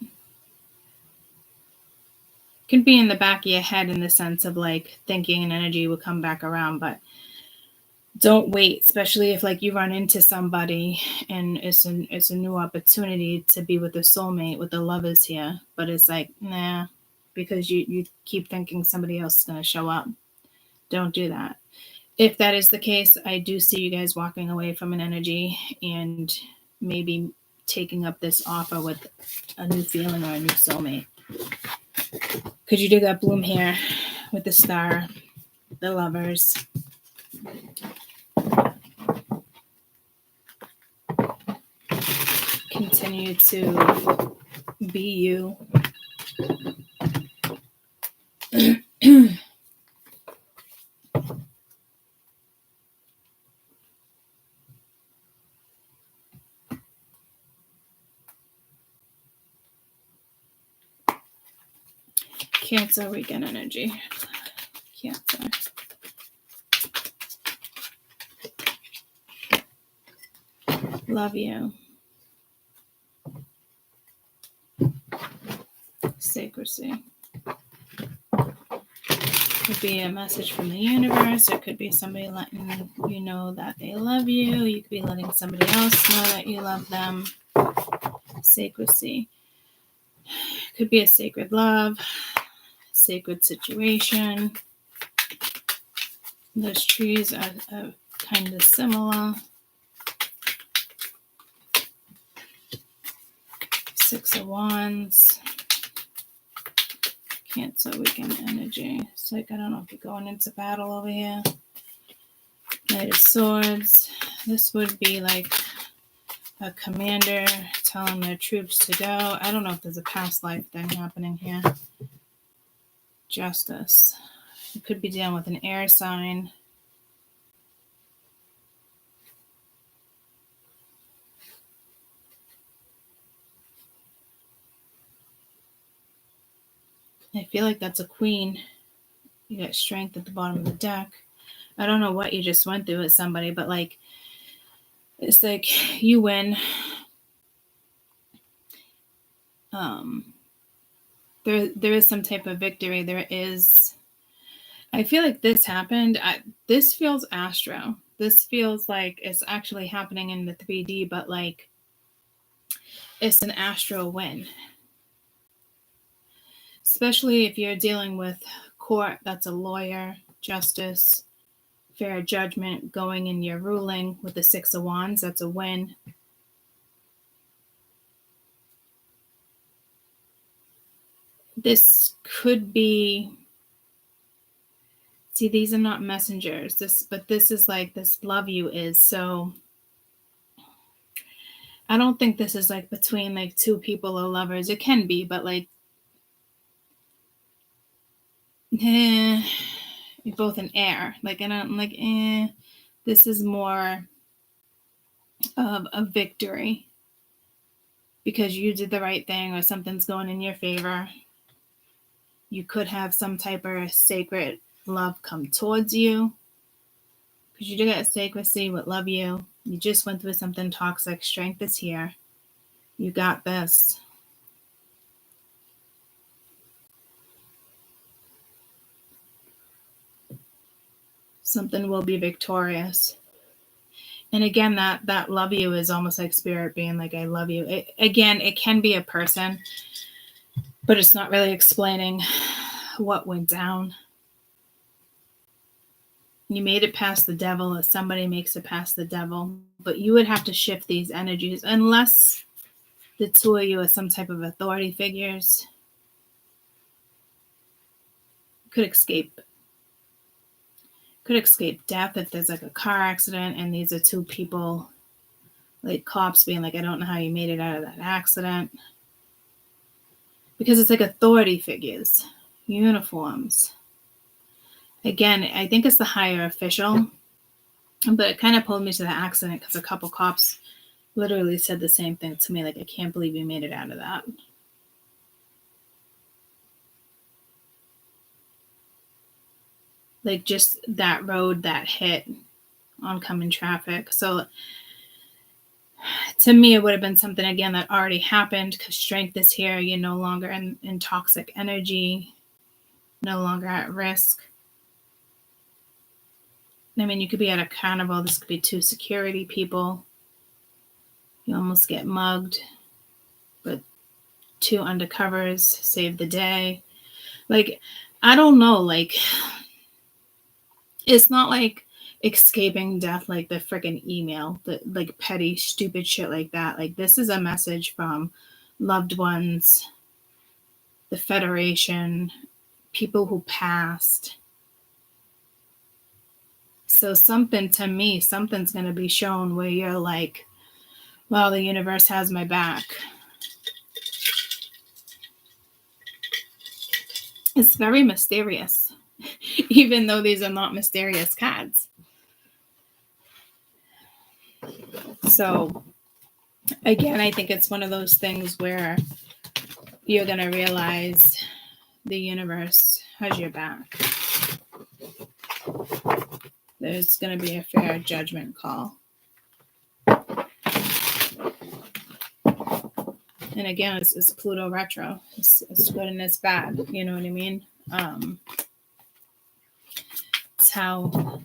Speaker 1: Can be in the back of your head in the sense of like thinking an energy will come back around, but don't wait, especially if like you run into somebody and it's a new opportunity to be with a soulmate, with the lovers here, but it's like, nah, because you keep thinking somebody else is going to show up. Don't do that. If that is the case, I do see you guys walking away from an energy and maybe taking up this offer with a new feeling or a new soulmate. Could you do that bloom here with the star, the lovers? Continue to be you. Cancer weekend energy. Cancer. Love you. Secrecy. Could be a message from the universe. It could be somebody letting you know that they love you. You could be letting somebody else know that you love them. Secrecy. Could be a sacred love, sacred situation. Those trees are kind of similar. 6 of Wands. Cancer weekend energy. It's like, I don't know if you're going into battle over here. Knight of Swords. This would be like A commander telling their troops to go. I don't know if there's a past life thing happening here. Justice. You could be dealing with an air sign. I feel like that's a queen. You got strength at the bottom of the deck. I don't know what you just went through with somebody, but like, it's like you win. There is some type of victory. There is. I feel like this happened. This feels astro. This feels like it's actually happening in the 3D, but like it's an astral win. Especially if you're dealing with court, that's a lawyer, justice, fair judgment, going in your ruling with the 6 of Wands, that's a win. This could be, see, these are not messengers, but this is like, this love you is, so I don't think this is like between like two people or lovers. It can be, but like, you're both in air. Like, and I'm like, this is more of a victory because you did the right thing or something's going in your favor. You could have some type of sacred love come towards you because you do get sacredcy with love you. You just went through something toxic. Strength is here. You got this. Something will be victorious. And again, that love you is almost like spirit being like, I love you. It can be a person, but it's not really explaining what went down. You made it past the devil, or somebody makes it past the devil, but you would have to shift these energies unless the two of you are some type of authority figures. Could escape death if there's like a car accident and these are two people, like cops being like, I don't know how you made it out of that accident. Because it's like authority figures, uniforms. Again, I think it's the higher official, but it kind of pulled me to the accident because a couple cops literally said the same thing to me. Like, I can't believe you made it out of that. Like, just that road that hit oncoming traffic. So to me, it would have been something, again, that already happened because strength is here. You're no longer in toxic energy, no longer at risk. I mean, you could be at a carnival. This could be two security people. You almost get mugged, but two undercovers save the day. Like, I don't know. Like, it's not like escaping death, like the freaking email, the like petty, stupid shit like that. Like, this is a message from loved ones, the Federation, people who passed. So something, to me, something's going to be shown where you're like, well, the universe has my back. It's very mysterious, even though these are not mysterious cards. So, again, I think it's one of those things where you're going to realize the universe has your back. There's going to be a fair judgment call. And again, it's Pluto retro. It's good and it's bad. You know what I mean? It's how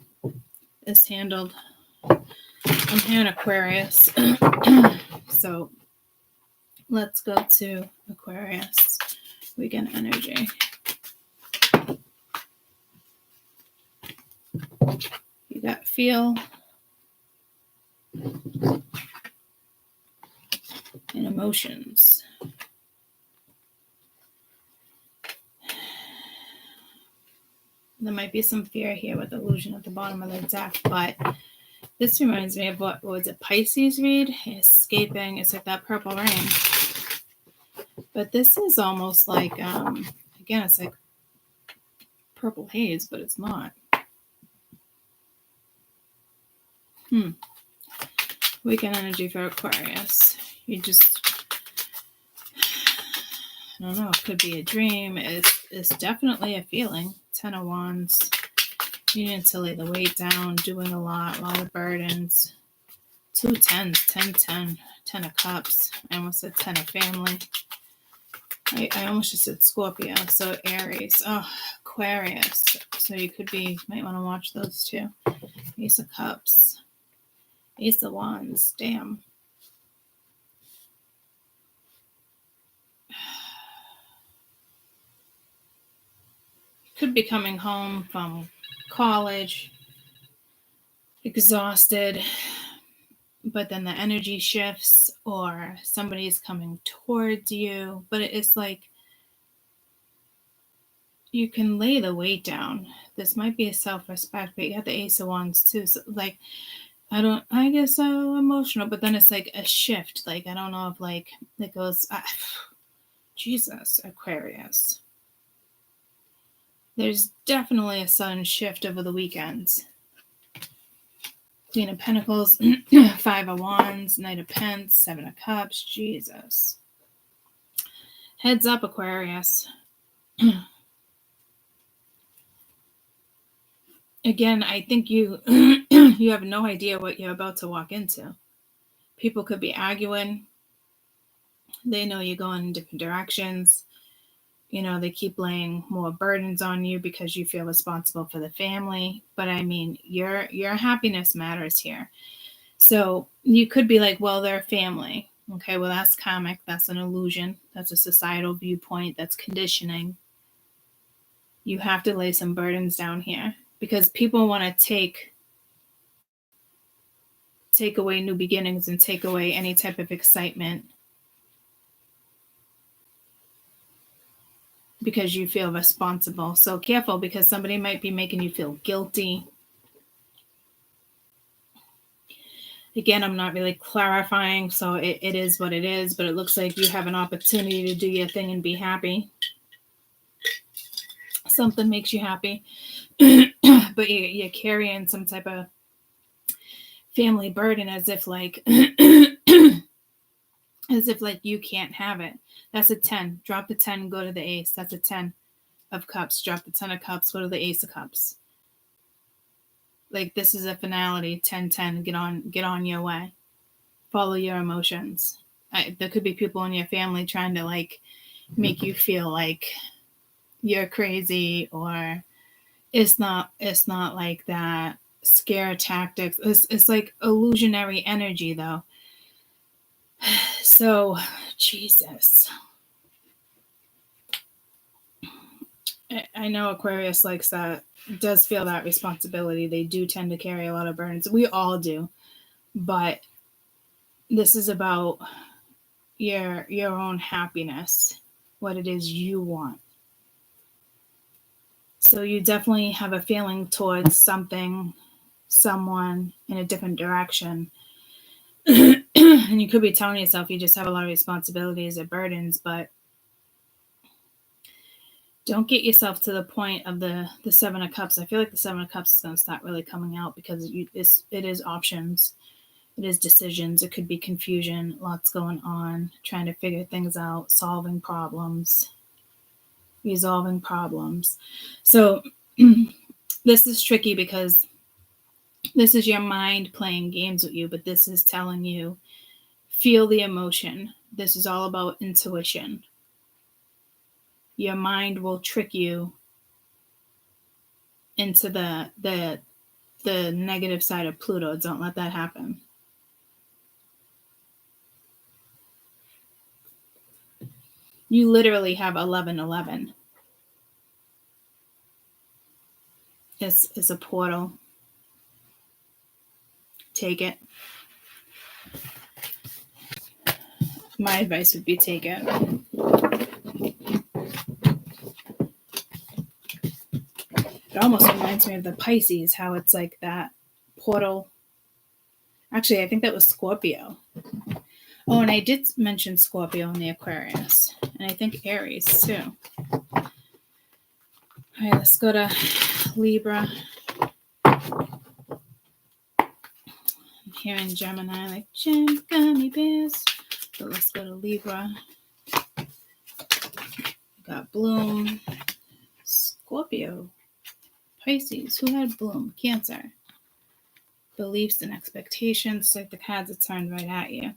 Speaker 1: it's handled. I'm here in Aquarius. So let's go to Aquarius. Weekend energy. You got feel and emotions. There might be some fear here with illusion at the bottom of the deck, but This reminds me of what was it, Pisces read? Escaping. It's like that purple rain. But this is almost like, again, it's like purple haze, but it's not. Weekend energy for Aquarius. You just, I don't know, it could be a dream. It's definitely a feeling. 10 of Wands. You need to lay the weight down, doing a lot of burdens. 2 10s, 10, 10, 10 of Cups. I almost said 10 of family. I almost just said Scorpio. So Aries. Oh, Aquarius. So you might want to watch those two. Ace of Cups. Ace of Wands. Damn. Could be coming home from college, exhausted, but then the energy shifts, or somebody's coming towards you. But it's like you can lay the weight down. This might be a self-respect, but you have the Ace of Wands too. So like, I get so emotional, but then it's like a shift. Like, I don't know if like it goes, Jesus, Aquarius. There's definitely a sudden shift over the weekends. Queen of Pentacles, 5 of Wands, Knight of Pence, 7 of Cups. Jesus. Heads up, Aquarius. Again, I think you you have no idea what you're about to walk into. People could be arguing. They know you're going in different directions. You know, they keep laying more burdens on you because you feel responsible for the family. But I mean, your happiness matters here. So you could be like, well, they're family. Okay, well, that's karmic. That's an illusion. That's a societal viewpoint. That's conditioning. You have to lay some burdens down here because people want to take away new beginnings and take away any type of excitement because you feel responsible. So careful, because somebody might be making you feel guilty. Again, I'm not really clarifying, so it is what it is, but it looks like you have an opportunity to do your thing and be happy. Something makes you happy, but you're carrying some type of family burden as if like you can't have it. That's a 10. Drop the 10, go to the ace. That's a 10 of Cups. Drop the 10 of Cups, go to the Ace of Cups. Like, this is a finality. 10-10. Get on your way. Follow your emotions. There could be people in your family trying to like make you feel like you're crazy, or it's not like that. Scare tactics. It's like illusionary energy though. So, Jesus. I know Aquarius likes that, does feel that responsibility. They do tend to carry a lot of burdens. We all do. But this is about your own happiness, what it is you want. So you definitely have a feeling towards something, someone in a different direction. And you could be telling yourself you just have a lot of responsibilities or burdens, but don't get yourself to the point of the 7 of Cups. I feel like the 7 of Cups is going to start really coming out because it is options. It is decisions. It could be confusion, lots going on, trying to figure things out, solving problems, resolving problems. So this is tricky because this is your mind playing games with you, but this is telling you, feel the emotion. This is all about intuition. Your mind will trick you into the negative side of Pluto. Don't let that happen. You literally have 1111. It's a portal. Take it. My advice would be take it. It almost reminds me of the Pisces, how it's like that portal Actually, I think that was Scorpio. Oh, and I did mention Scorpio in the Aquarius. And I think Aries, too. All right, let's go to Libra. I'm hearing Gemini, like, Gem gummy bears. But let's go to Libra. We got Bloom. Scorpio. Pisces. Who had Bloom? Cancer. Beliefs and expectations. Like the cards are turned right at you.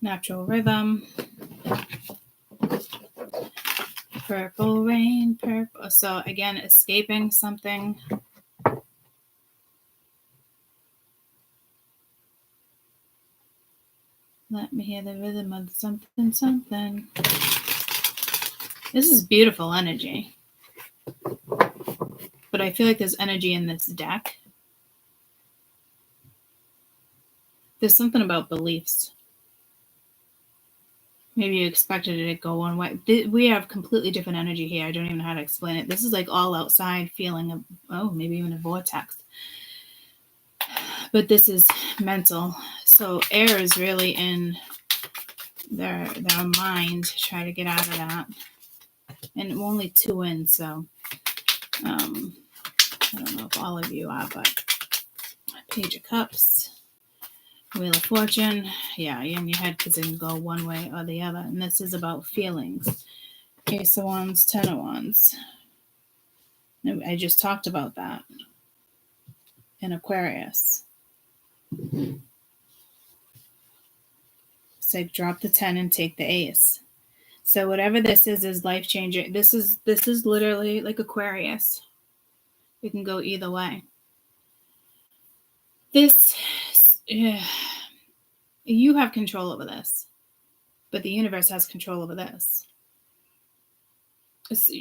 Speaker 1: Natural rhythm. Purple rain, purple. So again, escaping something. Let me hear the rhythm of something, something. This is beautiful energy. But I feel like there's energy in this deck. There's something about beliefs. Maybe you expected it to go one way. We have completely different energy here. I don't even know how to explain it. This is like all outside feeling of, oh, maybe even a vortex. But this is mental. So air is really in their mind to try to get out of that. And only 2 in, so I don't know if all of you are, but Page of Cups. Wheel of Fortune, yeah, in your head because it can go one way or the other. And this is about feelings. Ace of Wands, 10 of Wands. I just talked about that in Aquarius. It's like drop the 10 and take the ace. So whatever this is life changing. This is literally like Aquarius. It can go either way. This. You have control over this, but the universe has control over this.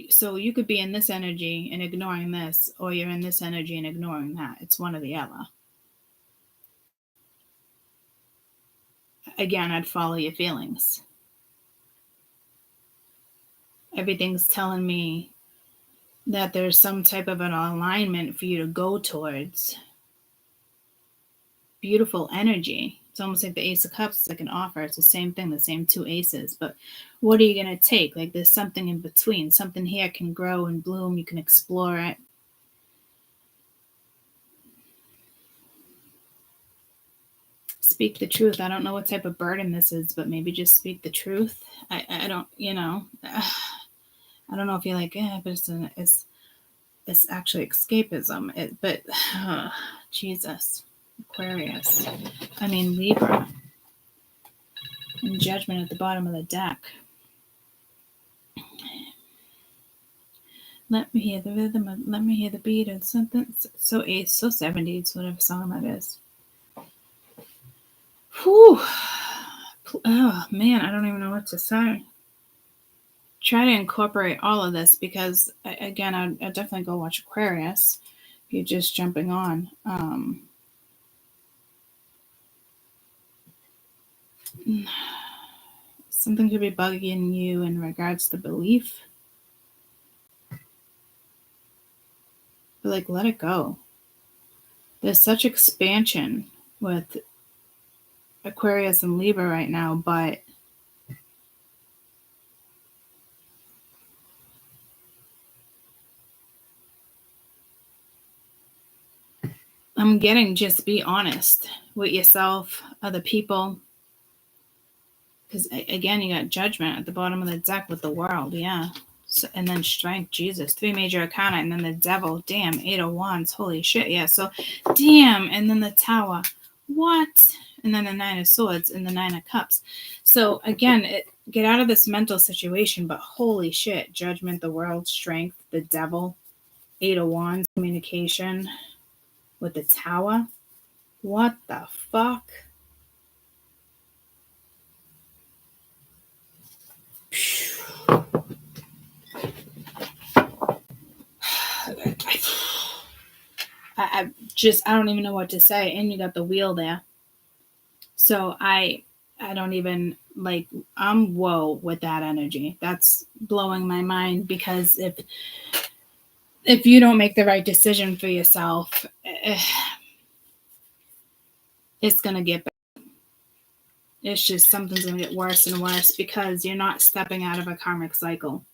Speaker 1: So you could be in this energy and ignoring this, or you're in this energy and ignoring that. It's one or the other. Again, I'd follow your feelings. Everything's telling me that there's some type of an alignment for you to go towards. Beautiful energy. It's almost like the Ace of Cups is like an offer. It's the same thing, the same 2 aces. But what are you going to take? Like there's something in between. Something here can grow and bloom. You can explore it. Speak the truth. I don't know what type of burden this is, but maybe just speak the truth. I don't, I don't know if you're like, but it's actually escapism. But Jesus. Aquarius. I mean, Libra. And Judgment at the bottom of the deck. Let me hear the rhythm. Let me hear the beat of something. So 80s, so 70s, whatever song that is. Whew. Oh, man, I don't even know what to say. Try to incorporate all of this because, again, I'd definitely go watch Aquarius if you're just jumping on. Something could be bugging you in regards to belief. But, like, let it go. There's such expansion with Aquarius and Libra right now, but I'm getting just be honest with yourself, other people. Because, again, you got Judgment at the bottom of the deck with the World, yeah. So, and then Strength, Jesus. 3 major arcana, and then the Devil. Damn, 8 of Wands. Holy shit, yeah. So, damn, and then the Tower. What? And then the 9 of Swords and the 9 of Cups. So, again, get out of this mental situation, but holy shit. Judgment, the World, Strength, the Devil, 8 of Wands, communication with the Tower. What the fuck? I don't even know what to say. And you got the wheel there. So I don't even like, I'm whoa with that energy. That's blowing my mind because if you don't make the right decision for yourself, it's going to get better. It's just something's going to get worse and worse because you're not stepping out of a karmic cycle.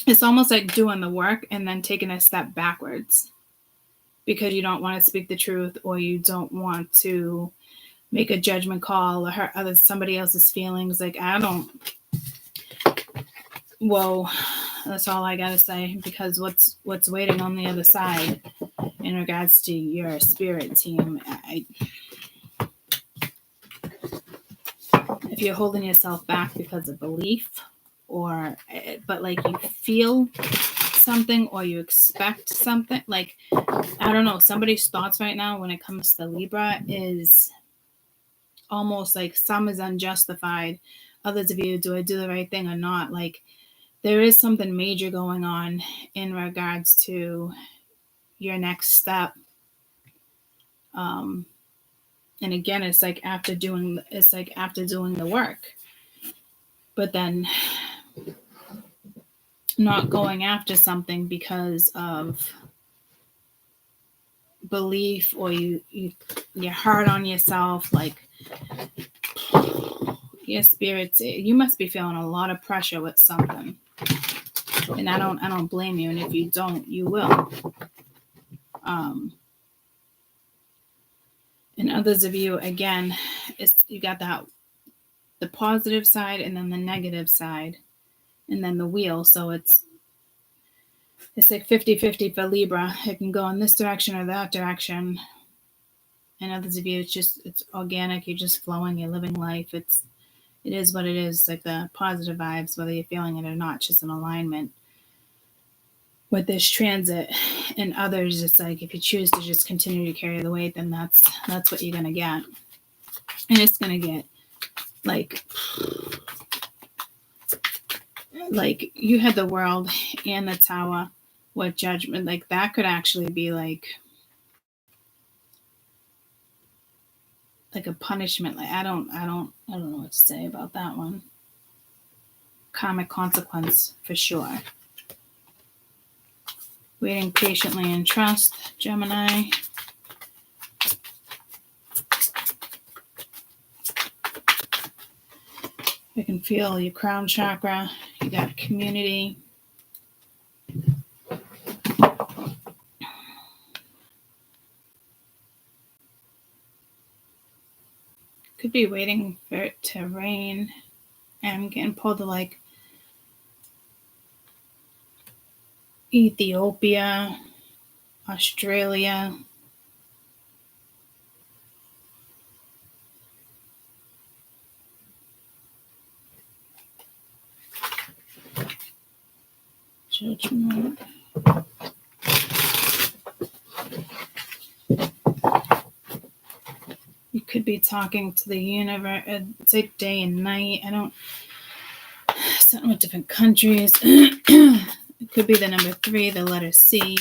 Speaker 1: It's almost like doing the work and then taking a step backwards because you don't want to speak the truth, or you don't want to make a judgment call or hurt somebody else's feelings. Like, whoa, that's all I gotta say, because what's waiting on the other side in regards to your spirit team, if you're holding yourself back because of belief, but like you feel something or you expect something, like, I don't know, somebody's thoughts right now when it comes to Libra is almost like some is unjustified. Others of you, do I do the right thing or not? Like, there is something major going on in regards to your next step. And again, it's like after doing the work, but then not going after something because of belief, or you're hard on yourself. Like, your spirits, you must be feeling a lot of pressure with something, and I don't blame you. And if you don't, you will. And others of you, again, you got the positive side and then the negative side, and then the wheel. So it's like 50-50 for Libra. It can go in this direction or that direction. And others of you, it's organic. You're just flowing. You're living life. It is what it is. Like the positive vibes, whether you're feeling it or not, just an alignment with this transit. And others, it's like if you choose to just continue to carry the weight, then that's what you're gonna get. And it's gonna get like you had the World and the Tower with Judgment. Like, that could actually be like a punishment. Like, I don't know what to say about that one. Karmic consequence for sure. Waiting patiently in trust, Gemini. I can feel your crown chakra. You got community. Could be waiting for it to rain. And I'm getting pulled to like Ethiopia, Australia. Judgment. You could be talking to the universe. It's like day and night. Something with different countries. It could be the number 3, the letter C.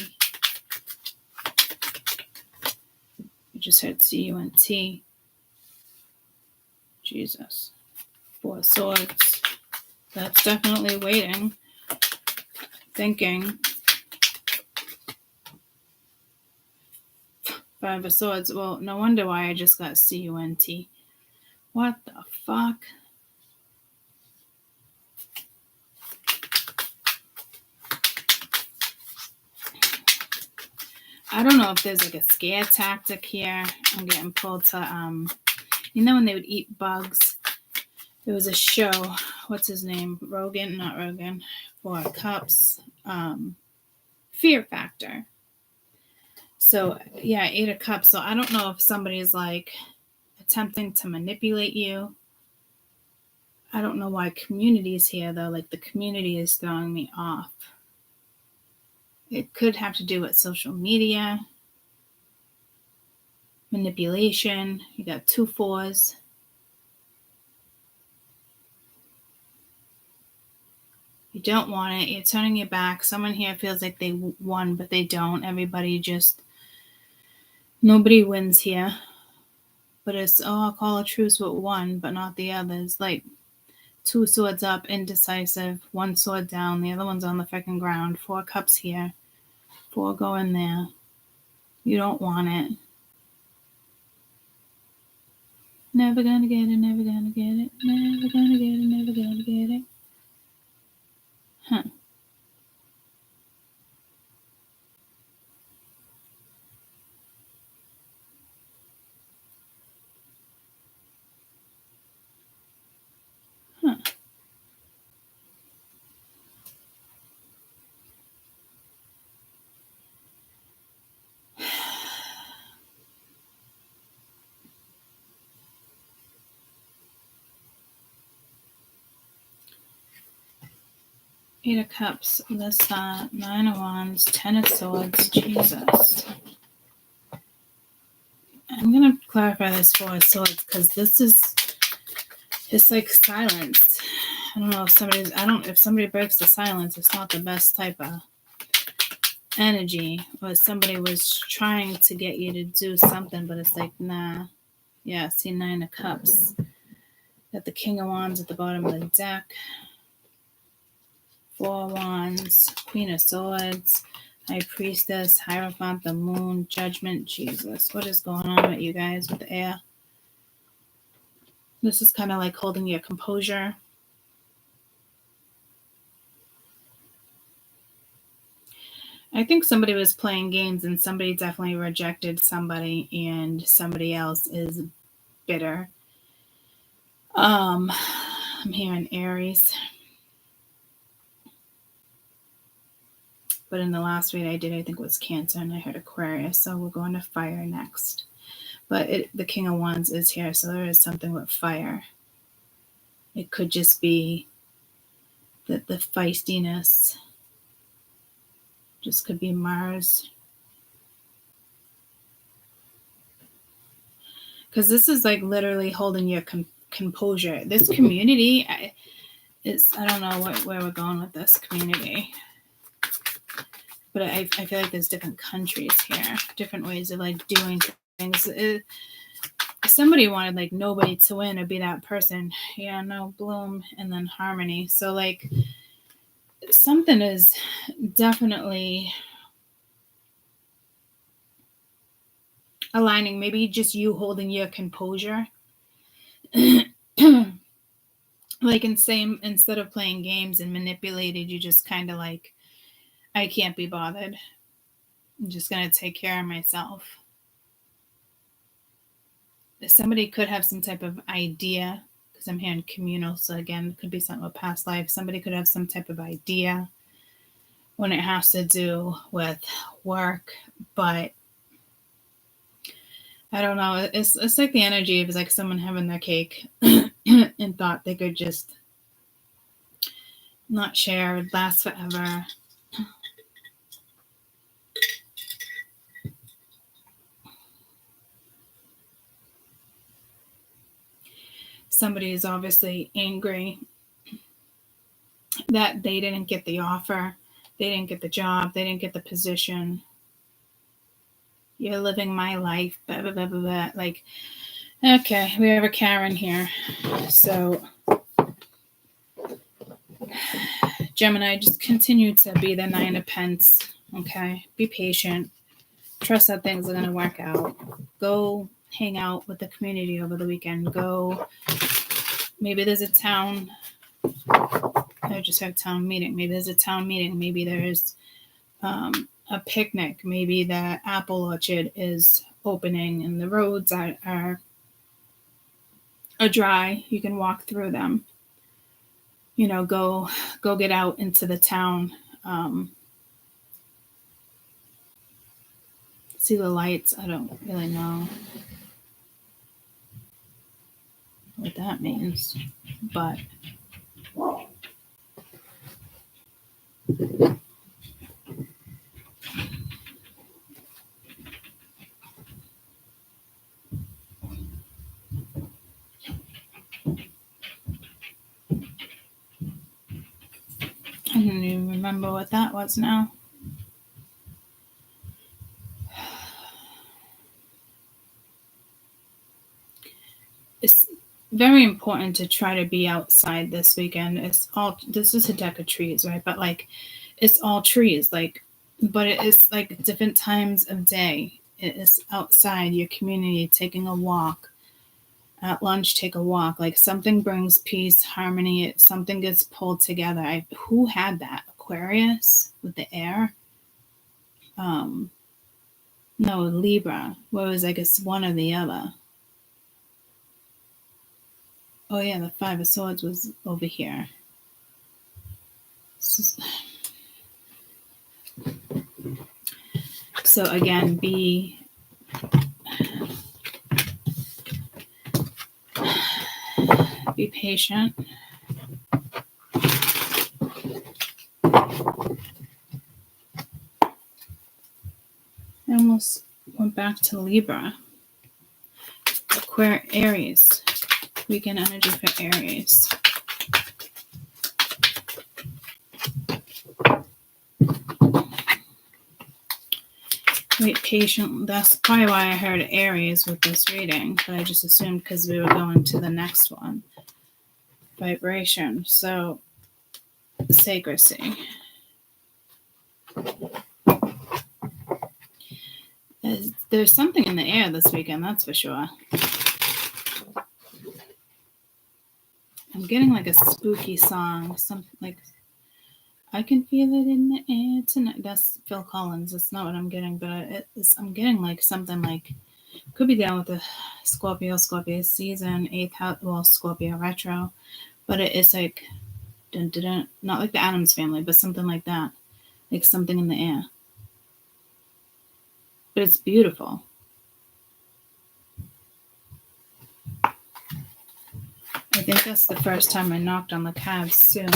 Speaker 1: You just heard CUNT. Jesus. 4 swords. That's definitely waiting. Thinking. 5 of swords. Well, no wonder why I just got CUNT. What the fuck? I don't know if there's like a scare tactic here. I'm getting pulled to, when they would eat bugs, there was a show, what's his name? Not Rogan, 4 Cups, Fear Factor. So yeah, 8 of Cups. So I don't know if somebody's like attempting to manipulate you. I don't know why community is here though. Like, the community is throwing me off. It could have to do with social media, manipulation. You got 2 4s. You don't want it. You're turning your back. Someone here feels like they won, but they don't. Nobody wins here. But it's, I'll call a truce with one, but not the others. Like, 2 swords up, indecisive. 1 sword down. The other one's on the freaking ground. 4 cups here. 4 going there. You don't want it. Never gonna get it, never gonna get it, never gonna get it, never gonna get it. Huh. Huh. Eight of Cups, this, Nine of Wands, Ten of Swords, Jesus. I'm going to clarify this Four of Swords because this is, it's like silence. I don't know if if somebody breaks the silence, it's not the best type of energy. Or somebody was trying to get you to do something, but it's like, nah. Yeah, see, Nine of Cups. Got the King of Wands at the bottom of the deck. Four of Wands, Queen of Swords, High Priestess, Hierophant, the Moon, Judgment, Jesus. What is going on with you guys with the air? This is kind of like holding your composure. I think somebody was playing games and somebody definitely rejected somebody and somebody else is bitter. I'm hearing Aries. But in the last read I did, I think it was Cancer, and I heard Aquarius. So we're going to fire next. But the King of Wands is here, so there is something with fire. It could just be the feistiness. Just could be Mars. Because this is like literally holding your composure. This community I don't know where we're going with this community. But I feel like there's different countries here, different ways of like doing things. Somebody wanted like nobody to win or be that person. Yeah, no, bloom and then harmony. So like something is definitely aligning. Maybe just you holding your composure. Like instead of playing games and manipulated, you just kind of like, I can't be bothered. I'm just going to take care of myself. Somebody could have some type of idea, because I'm hearing communal. So again, it could be something with past life. Somebody could have some type of idea when it has to do with work. But I don't know. It's like the energy of like someone having their cake and thought they could just not share, it last forever. Somebody is obviously angry that they didn't get the offer, they didn't get the job, they didn't get the position. You're living my life, blah, blah, blah, blah, blah. Like, okay, we have a Karen here. So, Gemini, just continue to be the Nine of Pence, okay? Be patient. Trust that things are going to work out. Go hang out with the community over the weekend. Go, maybe there's a town, I just have town meeting. Maybe there's a town meeting. Maybe there's a picnic. Maybe the apple orchard is opening and the roads are dry. You can walk through them. You know, go get out into the town. See the lights. I don't really know what that means, but I don't even remember what that was now. It's very important to try to be outside this weekend. This is a deck of trees, right? But like, it's all trees, like, but it is like different times of day. It is outside your community, taking a walk. at lunch, take a walk. Like something brings peace, harmony. Something gets pulled together. Who had that? Aquarius with the air? No, Libra. What was, I guess, one or the other? Oh yeah, the Five of Swords was over here. So again, be patient. I almost went back to Libra. Aries. Weekend energy for Aries. Wait patient. That's probably why I heard Aries with this reading, but I just assumed because we were going to the next one. Vibration. So, sacredcy. There's something in the air this weekend, that's for sure. I'm getting like a spooky song, something like I can feel it in the air tonight. That's Phil Collins. That's not what I'm getting, but I'm getting like something like could be down with the Scorpio season, 8th house, well, Scorpio retro, but it is like dun, dun, dun, not like the Addams Family, but something like that, like something in the air. But it's beautiful. I think that's the first time I knocked on the calves too.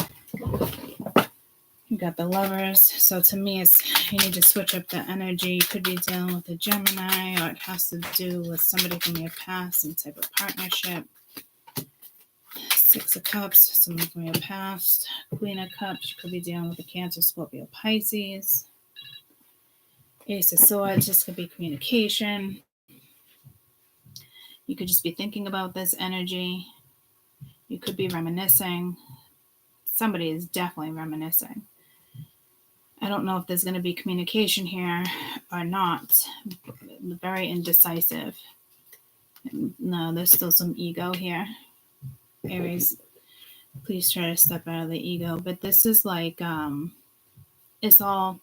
Speaker 1: You got the Lovers. So to me, it's you need to switch up the energy. You could be dealing with a Gemini, or it has to do with somebody from your past, some type of partnership. Six of Cups, someone from your past. Queen of Cups, you could be dealing with a Cancer, Scorpio, Pisces. Ace of Swords, this could be communication. You could just be thinking about this energy. You could be reminiscing. Somebody is definitely reminiscing. I don't know if there's going to be communication here or not. Very indecisive. No, there's still some ego here. Aries, please try to step out of the ego. But this is like, it's all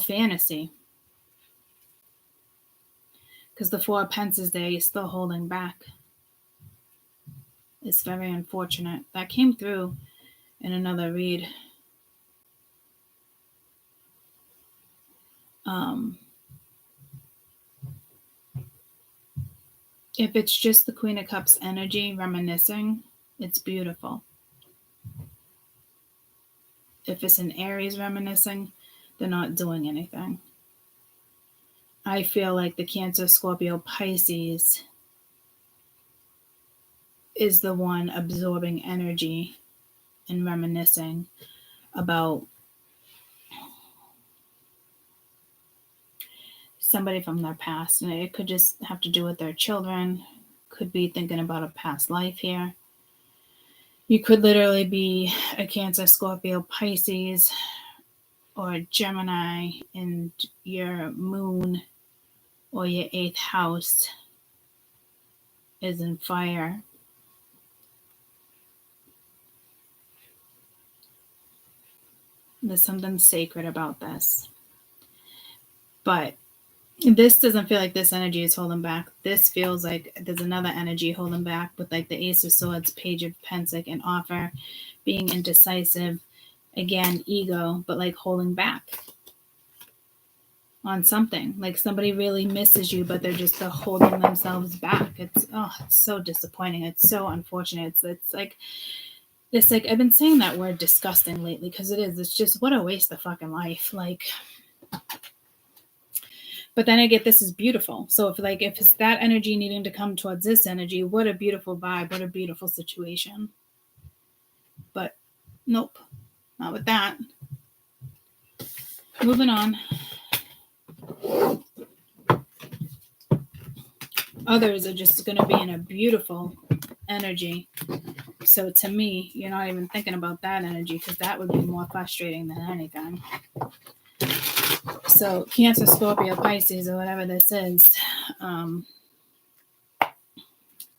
Speaker 1: fantasy. Because the Four of Pentacles is there, you're still holding back. It's very unfortunate. That came through in another read. If it's just the Queen of Cups energy reminiscing, it's beautiful. If it's an Aries reminiscing, they're not doing anything. I feel like the Cancer, Scorpio, Pisces is the one absorbing energy and reminiscing about somebody from their past. And it could just have to do with their children. Could be thinking about a past life here. You could literally be a Cancer, Scorpio, Pisces, or Gemini, and your moon or your 8th house is in fire. There's something sacred about this. But this doesn't feel like this energy is holding back. This feels like there's another energy holding back with like the Ace of Swords, Page of Pentacles, and offer, being indecisive. Again, ego, but like holding back on something. Like somebody really misses you, but they're holding themselves back. It's so disappointing. It's so unfortunate. It's like I've been saying that word disgusting lately because it is. It's just what a waste of fucking life. Like. But then I get this is beautiful. So if it's that energy needing to come towards this energy, what a beautiful vibe, what a beautiful situation. But nope, not with that. Moving on. Others are just going to be in a beautiful energy. So to me, you're not even thinking about that energy because that would be more frustrating than anything. So Cancer, Scorpio, Pisces, or whatever this is,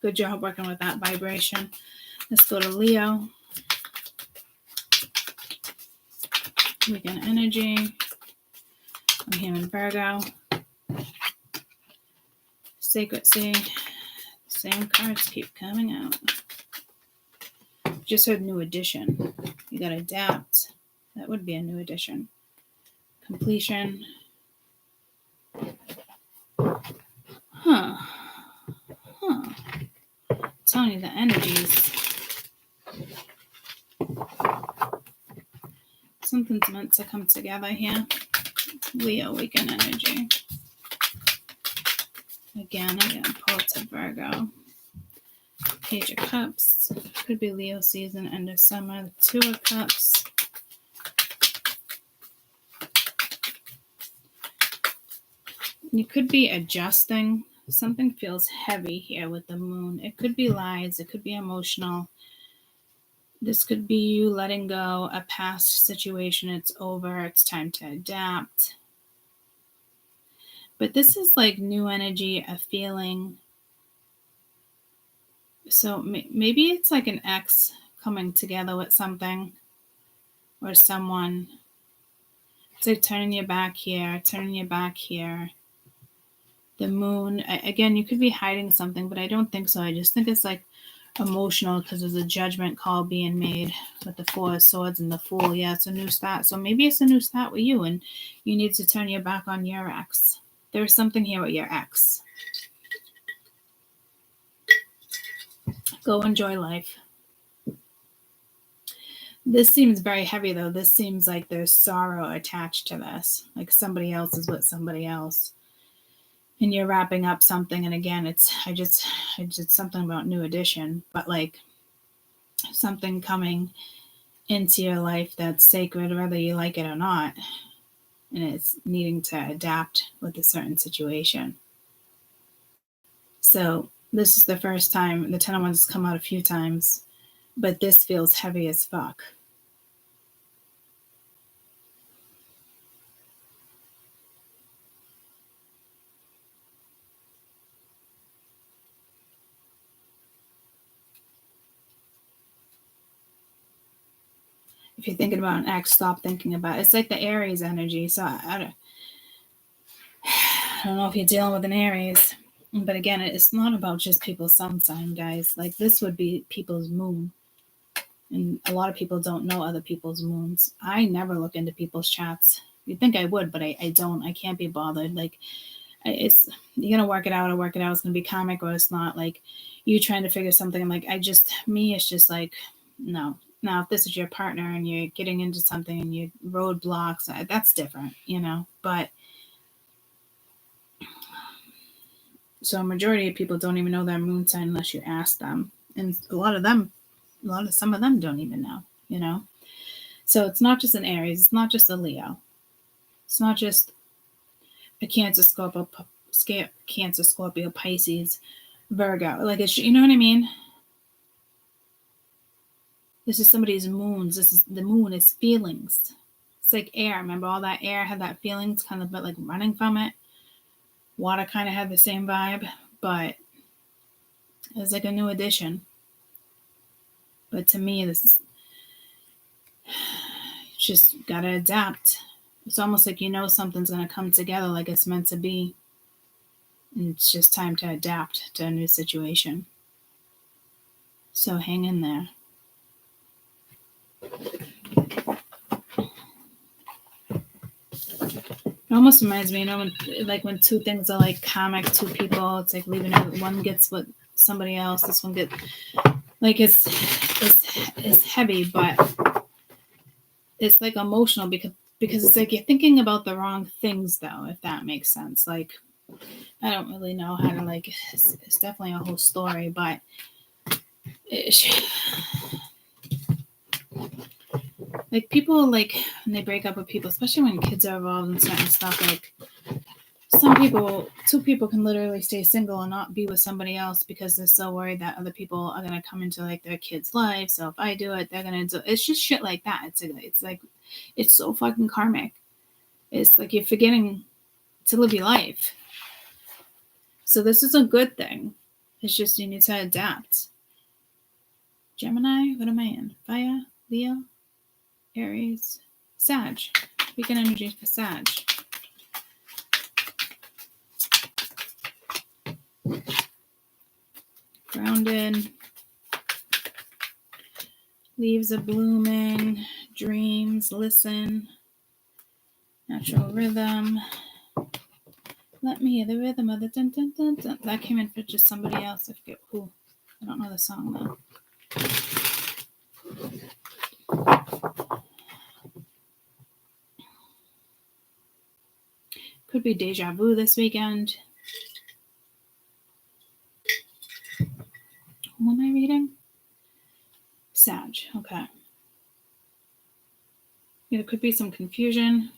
Speaker 1: Good job working with that vibration. Let's go to Leo. Weekend energy. I'm hearing Virgo. Secrecy. Same cards keep coming out. Just heard new addition. You got to adapt. That would be a new addition. Completion. Huh. I'm telling you, the energies. Something's meant to come together here. Leo weekend energy. Again, pull to Virgo. Page of Cups. Could be Leo season, end of summer. Two of Cups. You could be adjusting. Something feels heavy here with the moon. It could be lies. It could be emotional. This could be you letting go a past situation. It's over. It's time to adapt. But this is like new energy, a feeling. So maybe it's like an ex coming together with something or someone. It's like turning your back here, turning your back here. The moon, again, you could be hiding something, but I don't think so. I just think it's like emotional because there's a judgment call being made with the Four of Swords and the Fool. Yeah, it's a new start. So maybe it's a new start with you and you need to turn your back on your ex. There's something here with your ex. Go enjoy life. This seems very heavy, though. This seems like there's sorrow attached to this. Like somebody else is with somebody else. And you're wrapping up something. And again, I just something about new addition. But like something coming into your life that's sacred, whether you like it or not. And it's needing to adapt with a certain situation. So this is the first time. The Ten of Wands has come out a few times, but this feels heavy as fuck. If you're thinking about an ex, stop thinking about it. It's like the Aries energy. So I don't know if you're dealing with an Aries. But again, it's not about just people's sun sign, guys. Like this would be people's moon. And a lot of people don't know other people's moons. I never look into people's chats. You'd think I would, but I don't. I can't be bothered. Like it's, you're going to work it out or work it out. It's going to be karmic or it's not. Like you trying to figure something. I'm like, it's just like, no. Now, if this is your partner and you're getting into something and you roadblocks, that's different, but so a majority of people don't even know their moon sign unless you ask them. And some of them don't even know, So it's not just an Aries. It's not just a Leo. It's not just a Cancer, Scorpio, Pisces, Virgo. Like it's, you know what I mean? This is somebody's moons. The moon is feelings. It's like air. Remember all that air had that feelings kind of but like running from it. Water kind of had the same vibe, but it's like a new addition. But to me, this is just gotta adapt. It's almost like something's gonna come together like it's meant to be. And it's just time to adapt to a new situation. So hang in there. It almost reminds me, when two things are like karmic, two people, it's like leaving it. One gets with somebody else. This one gets like it's heavy, but it's like emotional because it's like you're thinking about the wrong things, though, if that makes sense. Like I don't really know how to it's definitely a whole story, but like people when they break up with people, especially when kids are involved in certain stuff, like two people can literally stay single and not be with somebody else because they're so worried that other people are going to come into like their kids' life. So if I do it, they're going to do it. It's just shit like that. It's like, it's so fucking karmic. It's like you're forgetting to live your life. So this is a good thing. It's just you need to adapt. Gemini, what am I in? Fire, Leo, Aries, Sag. Weekend energy for Sag. Grounded. Leaves are blooming. Dreams, listen. Natural rhythm. Let me hear the rhythm of the dun dun dun dun. That came in for just somebody else. I forget who. I don't know the song though. Could be deja vu this weekend. Who am I reading? Sag. Okay. Yeah, there could be some confusion.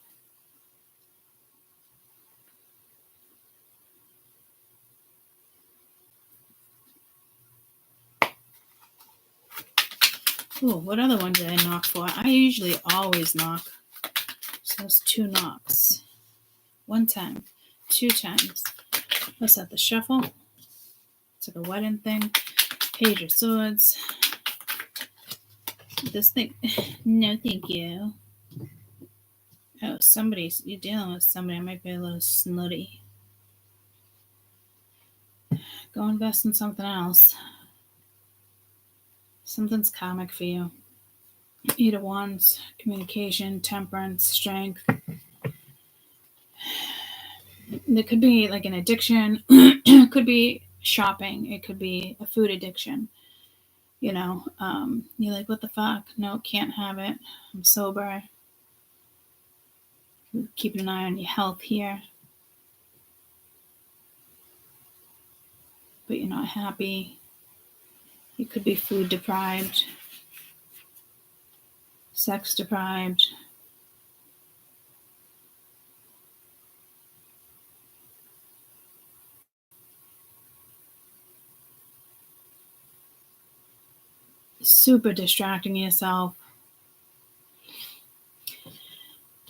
Speaker 1: Oh, what other one did I knock for? I usually always knock. So that's 2 knocks. 1 time, 2 times. What's that? The shuffle? It's like a wedding thing. Page of Swords. This thing. No, thank you. Oh, you're dealing with somebody. I might be a little snooty. Go invest in something else. Something's karmic for you. 8 of Wands, communication, temperance, strength. There could be like an addiction. It could be shopping. It could be a food addiction. You know, you're like, what the fuck? No, can't have it. I'm sober. Keeping an eye on your health here. But you're not happy. You could be food deprived. Sex deprived. Super distracting yourself.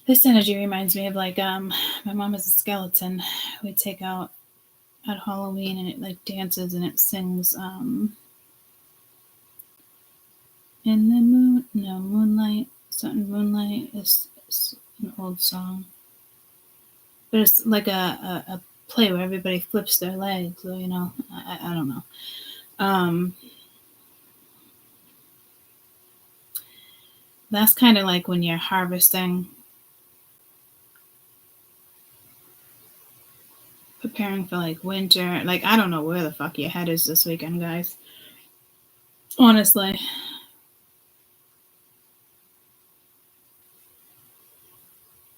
Speaker 1: This energy reminds me of like my mom is a skeleton we take out at Halloween, and it like dances and it sings in the moonlight, something moonlight is an old song, but it's like a play where everybody flips their legs, or you know, I don't know. That's kind of like when you're harvesting, preparing for like winter. Like, I don't know where the fuck your head is this weekend, guys. Honestly.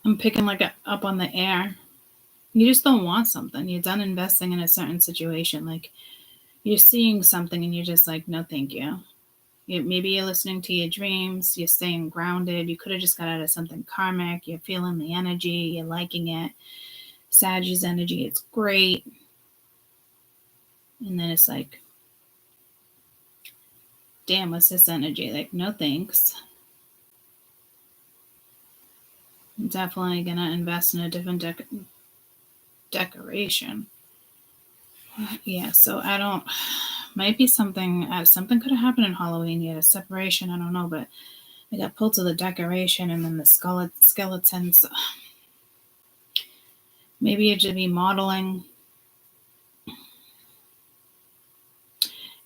Speaker 1: I'm picking like up on the air. You just don't want something. You're done investing in a certain situation. Like, you're seeing something and you're just like, no, thank you. Maybe you're listening to your dreams. You're staying grounded. You could have just got out of something karmic. You're feeling the energy. You're liking it. Sagittarius energy, it's great. And then it's like, damn, what's this energy? Like, no thanks. I'm definitely going to invest in a different decoration. Yeah, so I don't, might be something could have happened in Halloween. You had a separation, I don't know, but I got pulled to the decoration and then the skeletons. Maybe you should be modeling.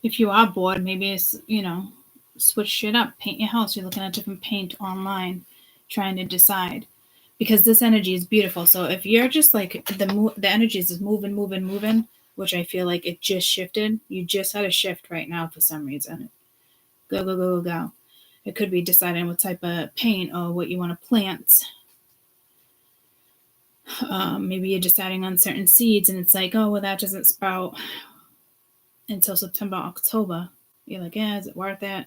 Speaker 1: If you are bored, maybe it's, you know, switch shit up, paint your house. You're looking at different paint online, trying to decide. Because this energy is beautiful. So if you're just like, the energy is moving, which I feel like it just shifted. You just had a shift right now for some reason. Go. It could be deciding what type of paint or what you want to plant. Maybe you're deciding on certain seeds and it's like, oh, well, that doesn't sprout until September, October. You're like, yeah, is it worth it?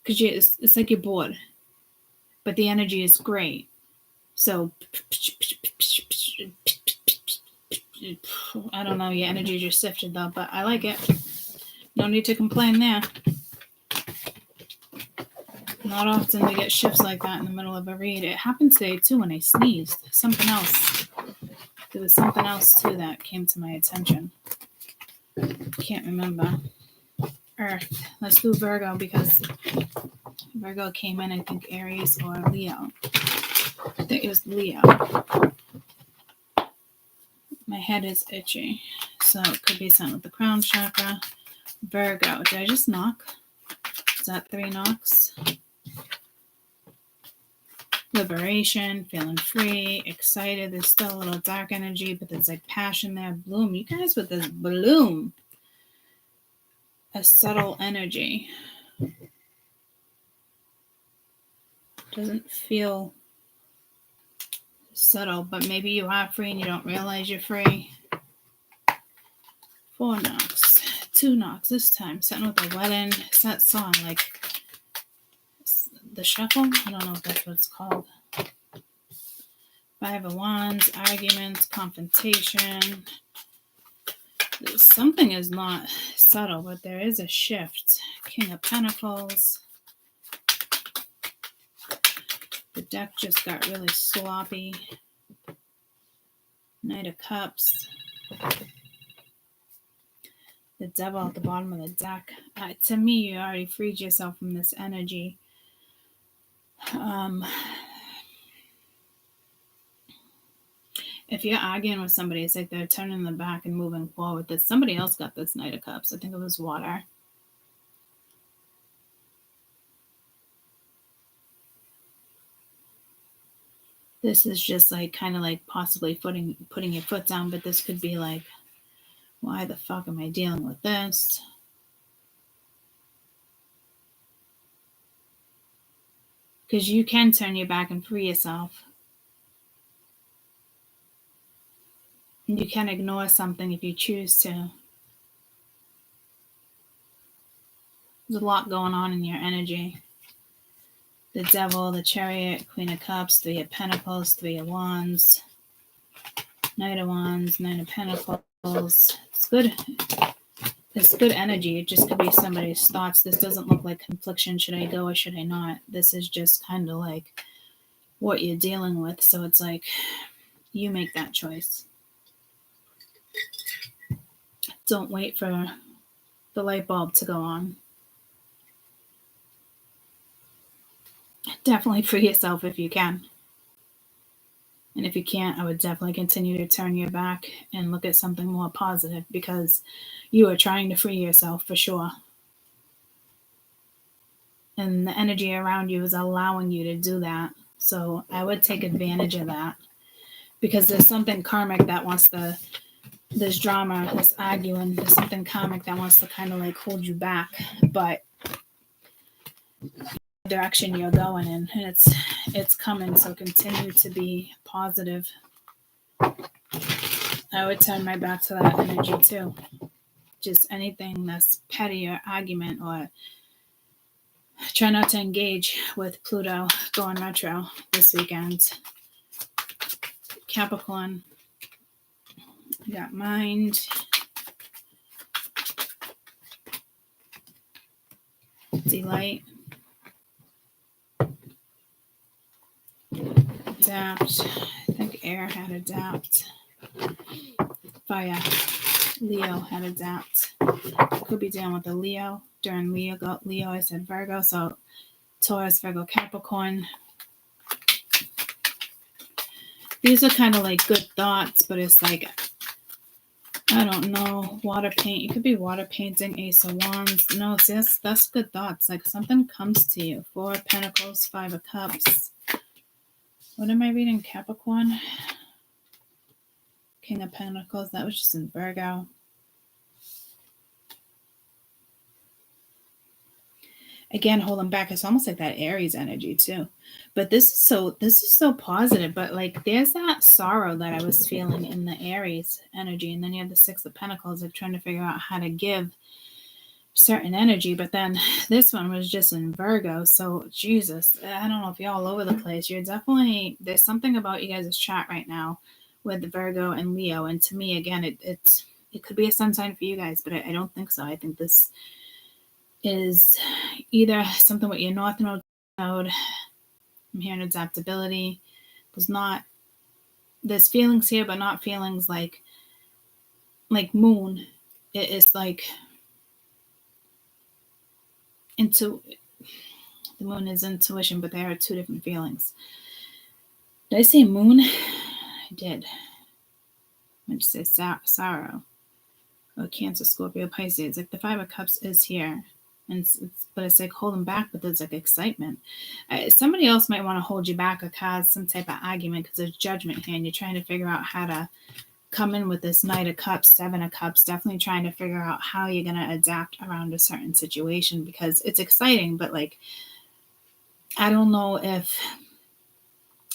Speaker 1: Because it's like you're bored. But the energy is great. So, I don't know, your energy just shifted though, but I like it. No need to complain there. Not often we get shifts like that in the middle of a read. It happened today too when I sneezed. Something else. There was something else too that came to my attention. Can't remember. Earth. Let's do Virgo because Virgo came in, I think, Aries or Leo. I think it was Leo. My head is itchy, so it could be something with the crown chakra. Virgo. Did I just knock? Is that 3 knocks? Liberation, feeling free, excited. There's still a little dark energy, but there's like passion there. Bloom. You guys with this bloom. A subtle energy. Doesn't feel subtle, but maybe you are free and you don't realize you're free. 4 knocks. 2 knocks this time. Something with a wedding. It's that song, like the shuffle. I don't know if that's what it's called. 5 of Wands, arguments, confrontation. Something is not subtle, but there is a shift. King of Pentacles. The deck just got really sloppy. Knight of Cups. The Devil at the bottom of the deck. To me, you already freed yourself from this energy. If you're arguing with somebody, it's like they're turning their back and moving forward. That somebody else got this Knight of Cups. I think it was water. This is just like kind of like possibly putting your foot down, but this could be like, why the fuck am I dealing with this? Because you can turn your back and free yourself. And you can ignore something if you choose to. There's a lot going on in your energy. The Devil, the Chariot, Queen of Cups, 3 of Pentacles, 3 of Wands, Knight of Wands, 9 of Pentacles. It's good. It's good energy. It just could be somebody's thoughts. This doesn't look like confliction. Should I go or should I not? This is just kind of like what you're dealing with. So it's like you make that choice. Don't wait for the light bulb to go on. Definitely free yourself if you can. And if you can't, I would definitely continue to turn your back and look at something more positive because you are trying to free yourself for sure. And the energy around you is allowing you to do that. So I would take advantage of that because there's something karmic that wants to, this drama, this arguing, there's something karmic that wants to kind of like hold you back. But direction you're going in and it's coming, so continue to be positive. I would turn my back to that energy too. Just anything that's petty or argument, or try not to engage with Pluto going retro this weekend. Capricorn, you got mind, delight, adapt. I think air had adapt. Fire. Leo had adapt. Could be dealing with the Leo. During Leo, I said Virgo. So Taurus, Virgo, Capricorn. These are kind of like good thoughts, but it's like, I don't know, water paint. You could be water painting, Ace of Wands. No, see, that's good thoughts. Like something comes to you. 4 of Pentacles, 5 of Cups. What am I reading? Capricorn? King of Pentacles. That was just in Virgo. Again, holding back. It's almost like that Aries energy too. But this is so positive. But like there's that sorrow that I was feeling in the Aries energy. And then you have the 6 of Pentacles, like trying to figure out how to give certain energy. But then this one was just in Virgo. So Jesus, I don't know if you're all over the place. You're definitely, there's something about you guys' chat right now with Virgo and Leo. And to me, again, it could be a sun sign for you guys, but I don't think so. I think this is either something with your North Node. I'm hearing adaptability. There's feelings here, but not feelings like moon. it is like the moon is intuition, but they are two different feelings. Did I say moon? I did. I just say sorrow. Or Cancer, Scorpio, Pisces. Like the Five of Cups is here. And but it's like holding back, but there's like excitement. Somebody else might want to hold you back or cause some type of argument because there's judgment here and you're trying to figure out how to come in with this Knight of Cups, Seven of Cups, definitely trying to figure out how you're going to adapt around a certain situation because it's exciting, but like, I don't know if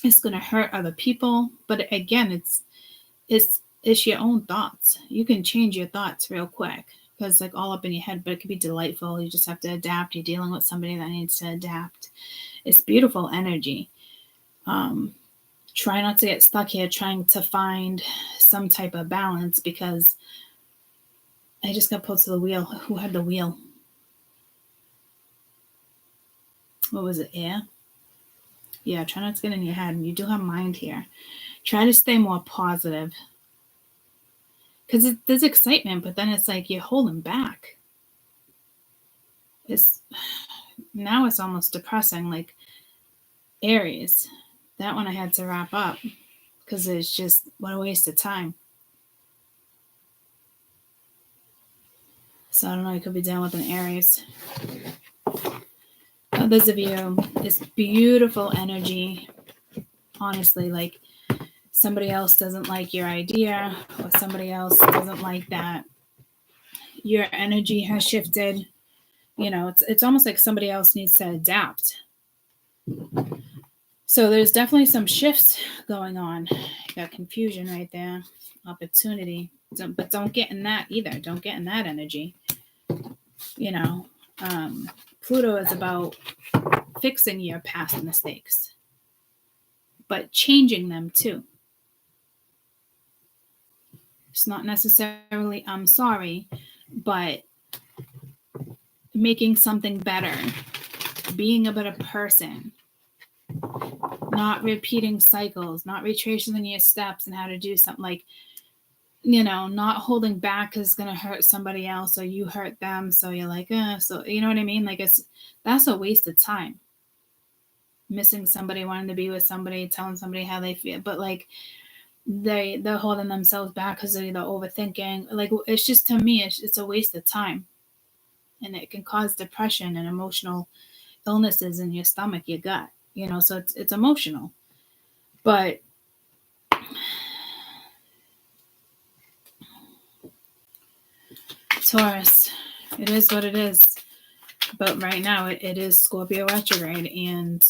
Speaker 1: it's going to hurt other people. But again, it's your own thoughts. You can change your thoughts real quick because like all up in your head, but it could be delightful. You just have to adapt. You're dealing with somebody that needs to adapt. It's beautiful energy. Try not to get stuck here trying to find some type of balance because I just got pulled to the wheel. Who had the wheel? What was it? Air? Yeah, try not to get in your head. You do have mind here. Try to stay more positive. Because there's excitement, but then it's like you're holding back. Now it's almost depressing. Like Aries, that one I had to wrap up because it's just what a waste of time. So I don't know, you could be dealing with an Aries. Others of you, it's beautiful energy. Honestly, like somebody else doesn't like your idea or somebody else doesn't like that. Your energy has shifted. You know, it's almost like somebody else needs to adapt. So there's definitely some shifts going on. You got confusion right there, opportunity. But don't get in that either. Don't get in that energy. You know, Pluto is about fixing your past mistakes, but changing them too. It's not necessarily I'm sorry, but making something better, being a better person, not repeating cycles, not retracing your steps and how to do something like, you know, not holding back is going to hurt somebody else or you hurt them. So you're like, so you know what I mean? Like that's a waste of time. Missing somebody, wanting to be with somebody, telling somebody how they feel. But like they're holding themselves back because they're overthinking. Like it's just, to me, it's a waste of time. And it can cause depression and emotional illnesses in your stomach, your gut, you know, so it's emotional. But Taurus, it is what it is. But right now it is Scorpio retrograde, and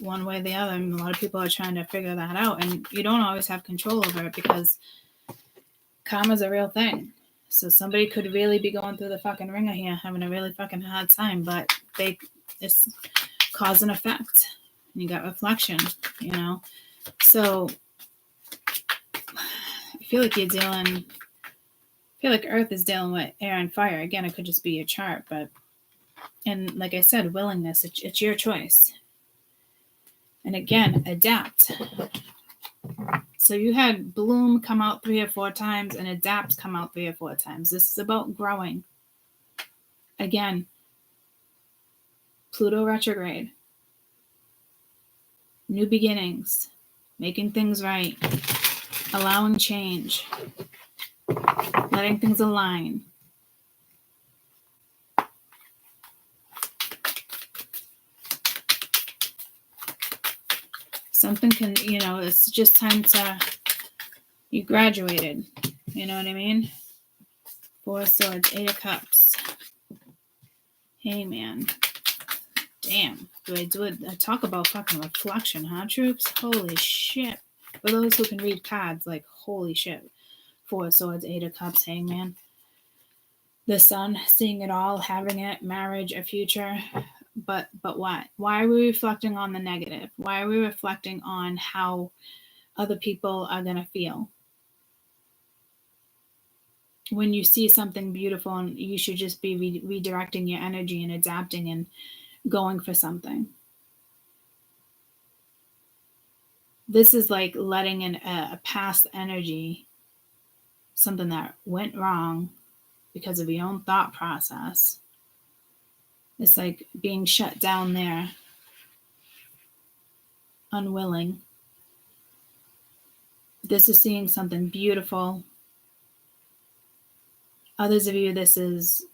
Speaker 1: one way or the other, a lot of people are trying to figure that out, and you don't always have control over it because karma is a real thing. So somebody could really be going through the fucking ringer here, having a really fucking hard time, but it's cause and effect. And you got reflection, you know. So I feel like Earth is dealing with air and fire. Again, it could just be your chart, and like I said, willingness, it's your choice. And again, adapt. So you had bloom come out 3 or 4 times and adapt come out 3 or 4 times. This is about growing. Again, Pluto retrograde. New beginnings. Making things right. Allowing change. Letting things align. Something can, you know, it's just time to, you graduated. You know what I mean? 4 of Swords, 8 of Cups. Hey, man. Damn. Do I talk about fucking reflection, huh, troops? Holy shit. For those who can read cards, like, holy shit. 4 of Swords, 8 of Cups, Hangman. The Sun, seeing it all, having it, marriage, a future. But what? Why are we reflecting on the negative? Why are we reflecting on how other people are going to feel? When you see something beautiful, and you should just be redirecting your energy and adapting and going for something. This is like letting in a past energy, something that went wrong, because of your own thought process. It's like being shut down there, unwilling. This is seeing something beautiful. Others of you, this is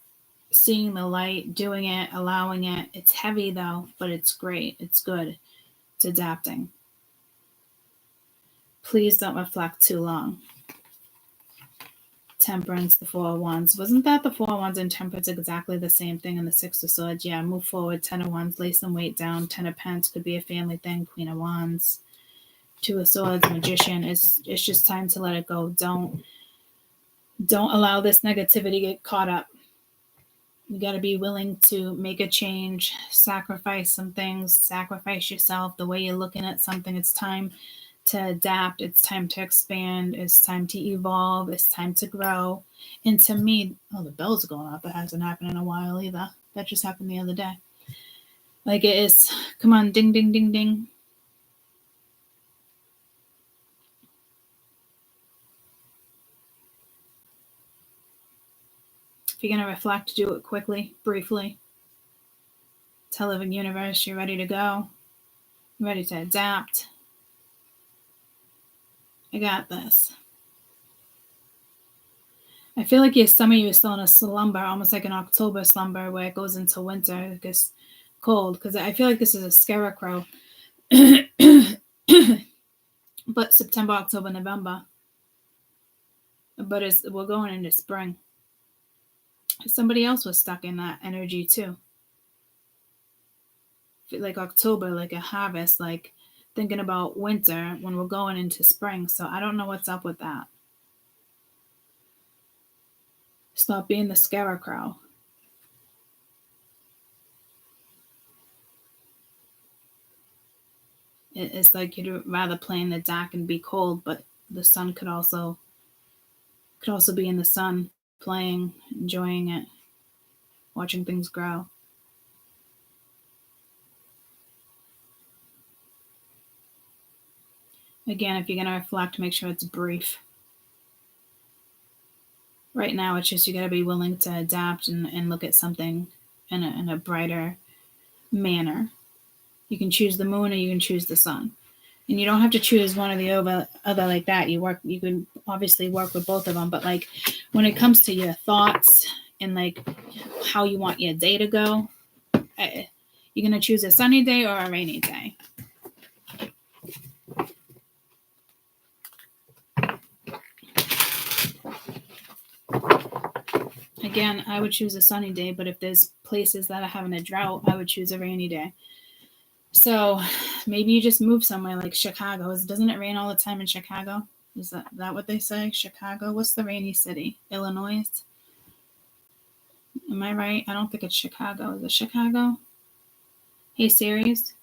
Speaker 1: seeing the light, doing it, allowing it. It's heavy though, but it's great. It's good. It's adapting. Please don't reflect too long. Temperance, the Four of Wands. Wasn't that the Four of Wands and Temperance exactly the same thing in the Six of Swords? Yeah, move forward. 10 of Wands, lay some weight down. 10 of Pents could be a family thing. Queen of Wands. 2 of Swords, Magician. It's just time to let it go. Don't allow this negativity to get caught up. You got to be willing to make a change, sacrifice some things, sacrifice yourself, the way you're looking at something. It's time to adapt. It's time to expand. It's time to evolve. It's time to grow. And to me, the bells are going off. That hasn't happened in a while either. That just happened the other day. Like it is, come on, ding, ding, ding, ding. If you're going to reflect, do it quickly, briefly. Tell the universe you're ready to go. You're ready to adapt. I got this. I feel like some of you are still in a slumber, almost like an October slumber where it goes into winter. It gets cold because I feel like this is a scarecrow. But September, October, November. But we're going into spring. Somebody else was stuck in that energy too. Like October, like a harvest, like thinking about winter when we're going into spring. So I don't know what's up with that. Stop being the scarecrow. It's like you'd rather play in the dark and be cold, but the sun could also be in the sun, playing, enjoying it, watching things grow. Again, if you're going to reflect, make sure it's brief. Right now, it's just you got to be willing to adapt and look at something in a brighter manner. You can choose the moon or you can choose the sun. And you don't have to choose one or the other like that. You can obviously work with both of them. But like when it comes to your thoughts and like how you want your day to go, you're going to choose a sunny day or a rainy day. Again, I would choose a sunny day, but if there's places that are having a drought, I would choose a rainy day. So maybe you just move somewhere like Chicago. Doesn't it rain all the time in Chicago? Is that what they say? Chicago? What's the rainy city? Illinois? Am I right? I don't think it's Chicago. Is it Chicago? Hey, Series.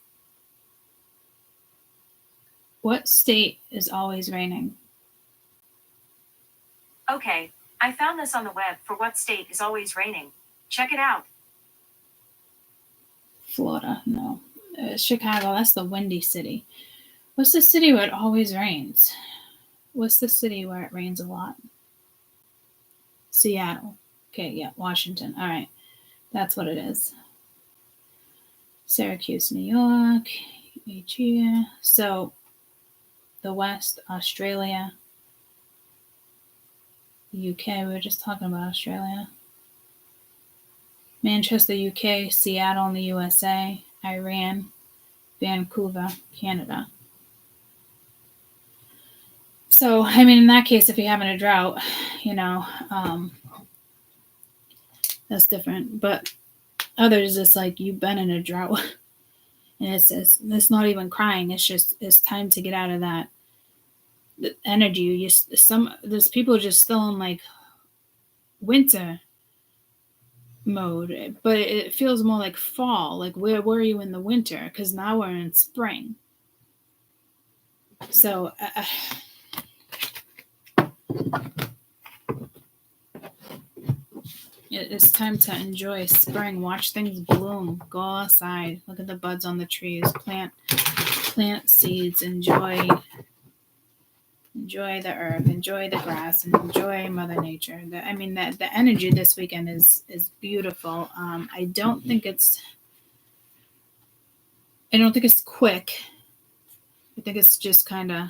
Speaker 1: What state is always raining?
Speaker 2: Okay, I found this on the web for what state is always raining. Check it out.
Speaker 1: Florida, no. Chicago, that's the windy city. What's the city where it always rains? What's the city where it rains a lot? Seattle. Okay, yeah, Washington. All right, that's what it is. Syracuse, New York. here. So the West, Australia, UK, we were just talking about Australia. Manchester, UK, Seattle in the USA, Iran, Vancouver, Canada. So, I mean, in that case, if you're having a drought, that's different. But others, it's like you've been in a drought. And it's not even crying. It's time to get out of that energy. There's people just still in like winter mode, but it feels more like fall. Like where were you in the winter? Because now we're in spring. So it's time to enjoy spring. Watch things bloom. Go outside. Look at the buds on the trees. Plant seeds. Enjoy enjoy the earth, enjoy the grass, and enjoy Mother Nature. The energy this weekend is beautiful. I don't think it's quick. I think it's just kind of,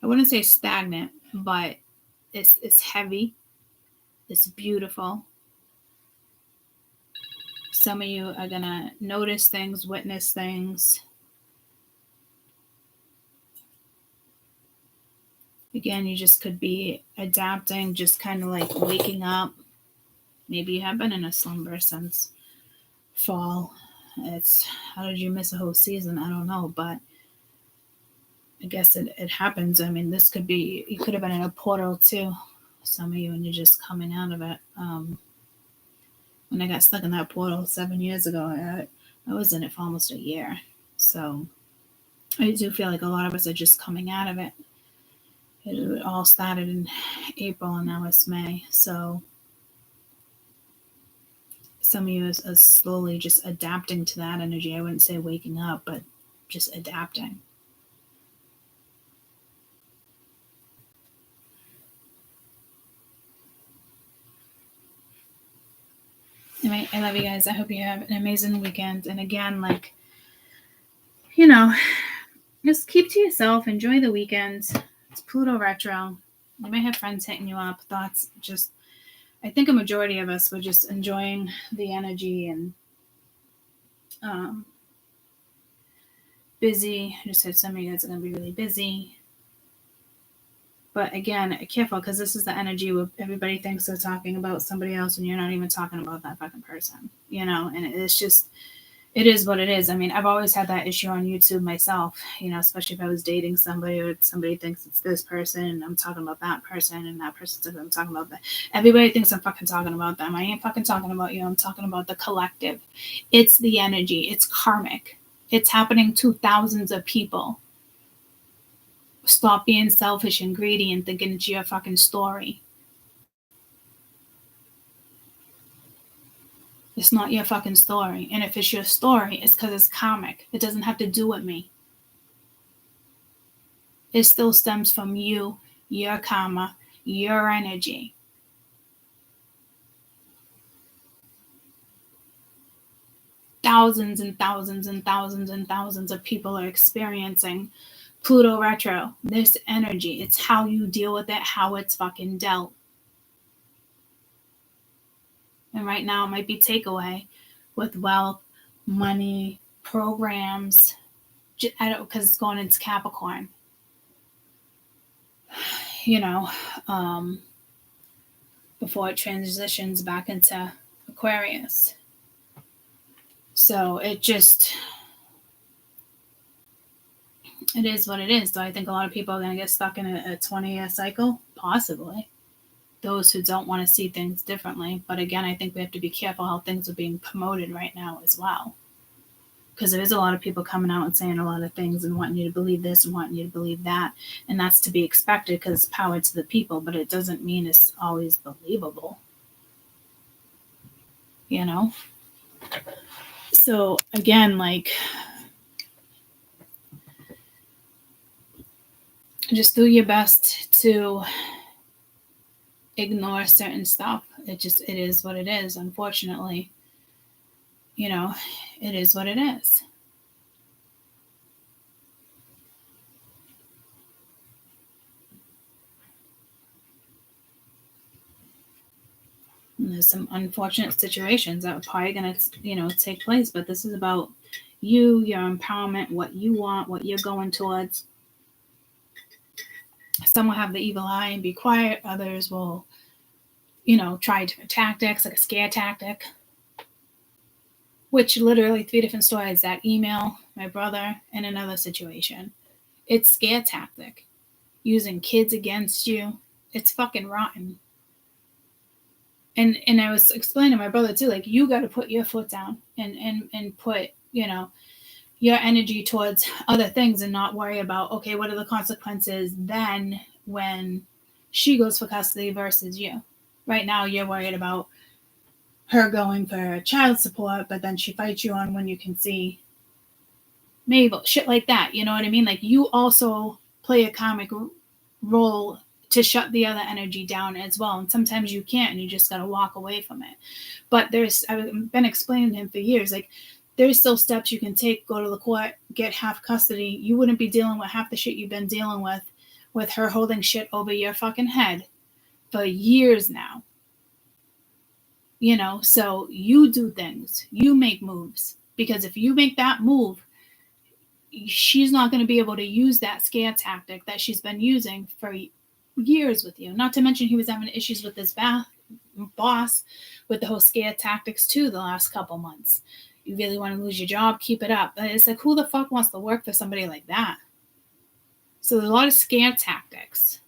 Speaker 1: I wouldn't say stagnant, but it's heavy. It's beautiful. Some of you are gonna notice things, witness things. Again, you just could be adapting, just kind of like waking up. Maybe you have been in a slumber since fall. How did you miss a whole season? I don't know, but I guess it happens. I mean, this could be, you could have been in a portal too, some of you, and you're just coming out of it. When I got stuck in that portal 7 years ago, I was in it for almost a year. So I do feel like a lot of us are just coming out of it. It all started in April and now it's May. So some of you are slowly just adapting to that energy. I wouldn't say waking up, but just adapting. Anyway, I love you guys. I hope you have an amazing weekend. And again, like, just keep to yourself. Enjoy the weekend. It's Pluto retro. You may have friends hitting you up, thoughts. Just, I think a majority of us were just enjoying the energy and busy. I just said some of you guys are going to be really busy. But again, careful, because this is the energy where everybody thinks they're talking about somebody else and you're not even talking about that fucking person, and it's just, it is what it is. I mean, I've always had that issue on YouTube myself, especially if I was dating somebody or somebody thinks it's this person and I'm talking about that person and that person thinks I'm talking about that. Everybody thinks I'm fucking talking about them. I ain't fucking talking about you. I'm talking about the collective. It's the energy. It's karmic. It's happening to thousands of people. Stop being selfish and greedy and thinking it's your fucking story. It's not your fucking story. And if it's your story, it's because it's karmic. It doesn't have to do with me. It still stems from you, your karma, your energy. Thousands and thousands and thousands and thousands of people are experiencing Pluto retro, this energy. It's how you deal with it, how it's fucking dealt. And right now it might be takeaway with wealth, money, programs, because it's going into Capricorn. Before it transitions back into Aquarius. So it is what it is. So I think a lot of people are going to get stuck in a 20-year cycle, possibly. Those who don't want to see things differently. But again, I think we have to be careful how things are being promoted right now as well. Because there is a lot of people coming out and saying a lot of things and wanting you to believe this and wanting you to believe that. And that's to be expected because it's power to the people, but it doesn't mean it's always believable. So again, like, just do your best to ignore certain stuff. It is what it is, unfortunately. It is what it is. And there's some unfortunate situations that are probably going to, take place, but this is about you, your empowerment, what you want, what you're going towards. Some will have the evil eye and be quiet. Others will, try different tactics, like a scare tactic. Which literally 3 different stories. That email, my brother, and another situation. It's scare tactic. Using kids against you. It's fucking rotten. And I was explaining to my brother too, like, you got to put your foot down and put, your energy towards other things and not worry about, okay, what are the consequences then when she goes for custody versus you? Right now, you're worried about her going for child support, but then she fights you on when you can see Mabel, shit like that. You know what I mean? Like, you also play a karmic role to shut the other energy down as well. And sometimes you can't, and you just got to walk away from it. But I've been explaining to him for years, like, there's still steps you can take, go to the court, get half custody. You wouldn't be dealing with half the shit you've been dealing with her holding shit over your fucking head for years now. So you do things, you make moves, because if you make that move, she's not going to be able to use that scare tactic that she's been using for years with you. Not to mention he was having issues with his boss with the whole scare tactics too the last couple months. You really want to lose your job, keep it up. It's like, who the fuck wants to work for somebody like that? So there's a lot of scare tactics.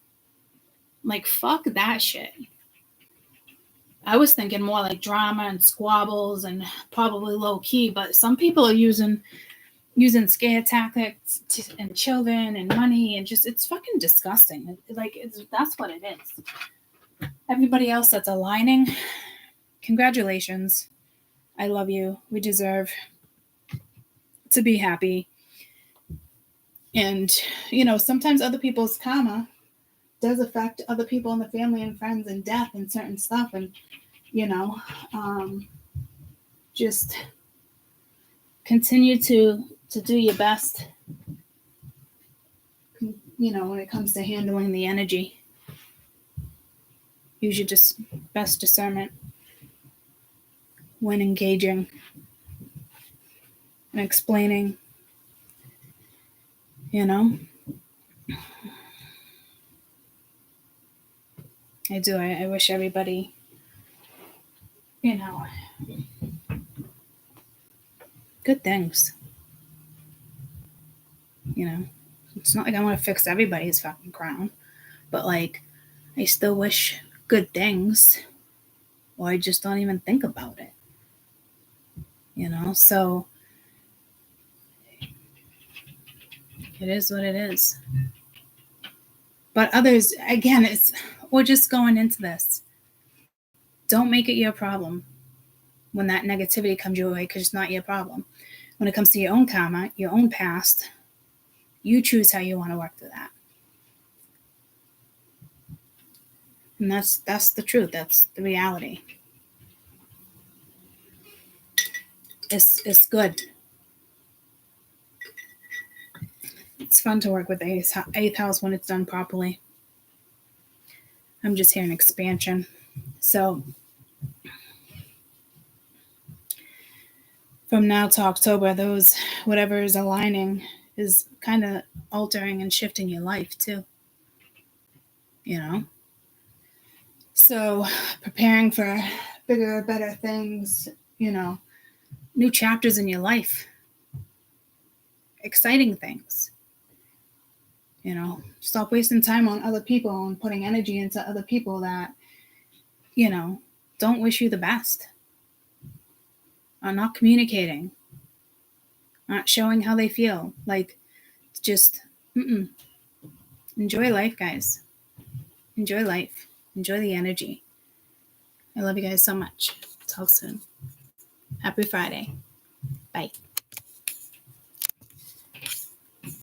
Speaker 1: Like, fuck that shit. I was thinking more like drama and squabbles and probably low key, but some people are using scare tactics and children and money, and just, it's fucking disgusting. That's what it is. Everybody else that's aligning, congratulations. I love you. We deserve to be happy. And, sometimes other people's karma does affect other people in the family and friends and death and certain stuff. And, just continue to do your best, when it comes to handling the energy. Use your best discernment when engaging and explaining, I do. I wish everybody, good things. It's not like I want to fix everybody's fucking crown, but like, I still wish good things, or I just don't even think about it. So it is what it is. But others, again, we're just going into this. Don't make it your problem when that negativity comes your way, because it's not your problem. When it comes to your own karma, your own past, you choose how you want to work through that. And that's the truth. That's the reality. It's good. It's fun to work with the 8th house when it's done properly. I'm just hearing expansion. So from now to October, whatever is aligning is kind of altering and shifting your life too. So preparing for bigger, better things, new chapters in your life, exciting things. Stop wasting time on other people and putting energy into other people that, don't wish you the best. Are not communicating. Not showing how they feel. Like, just, enjoy life, guys. Enjoy life. Enjoy the energy. I love you guys so much. Talk soon. Happy Friday. Bye.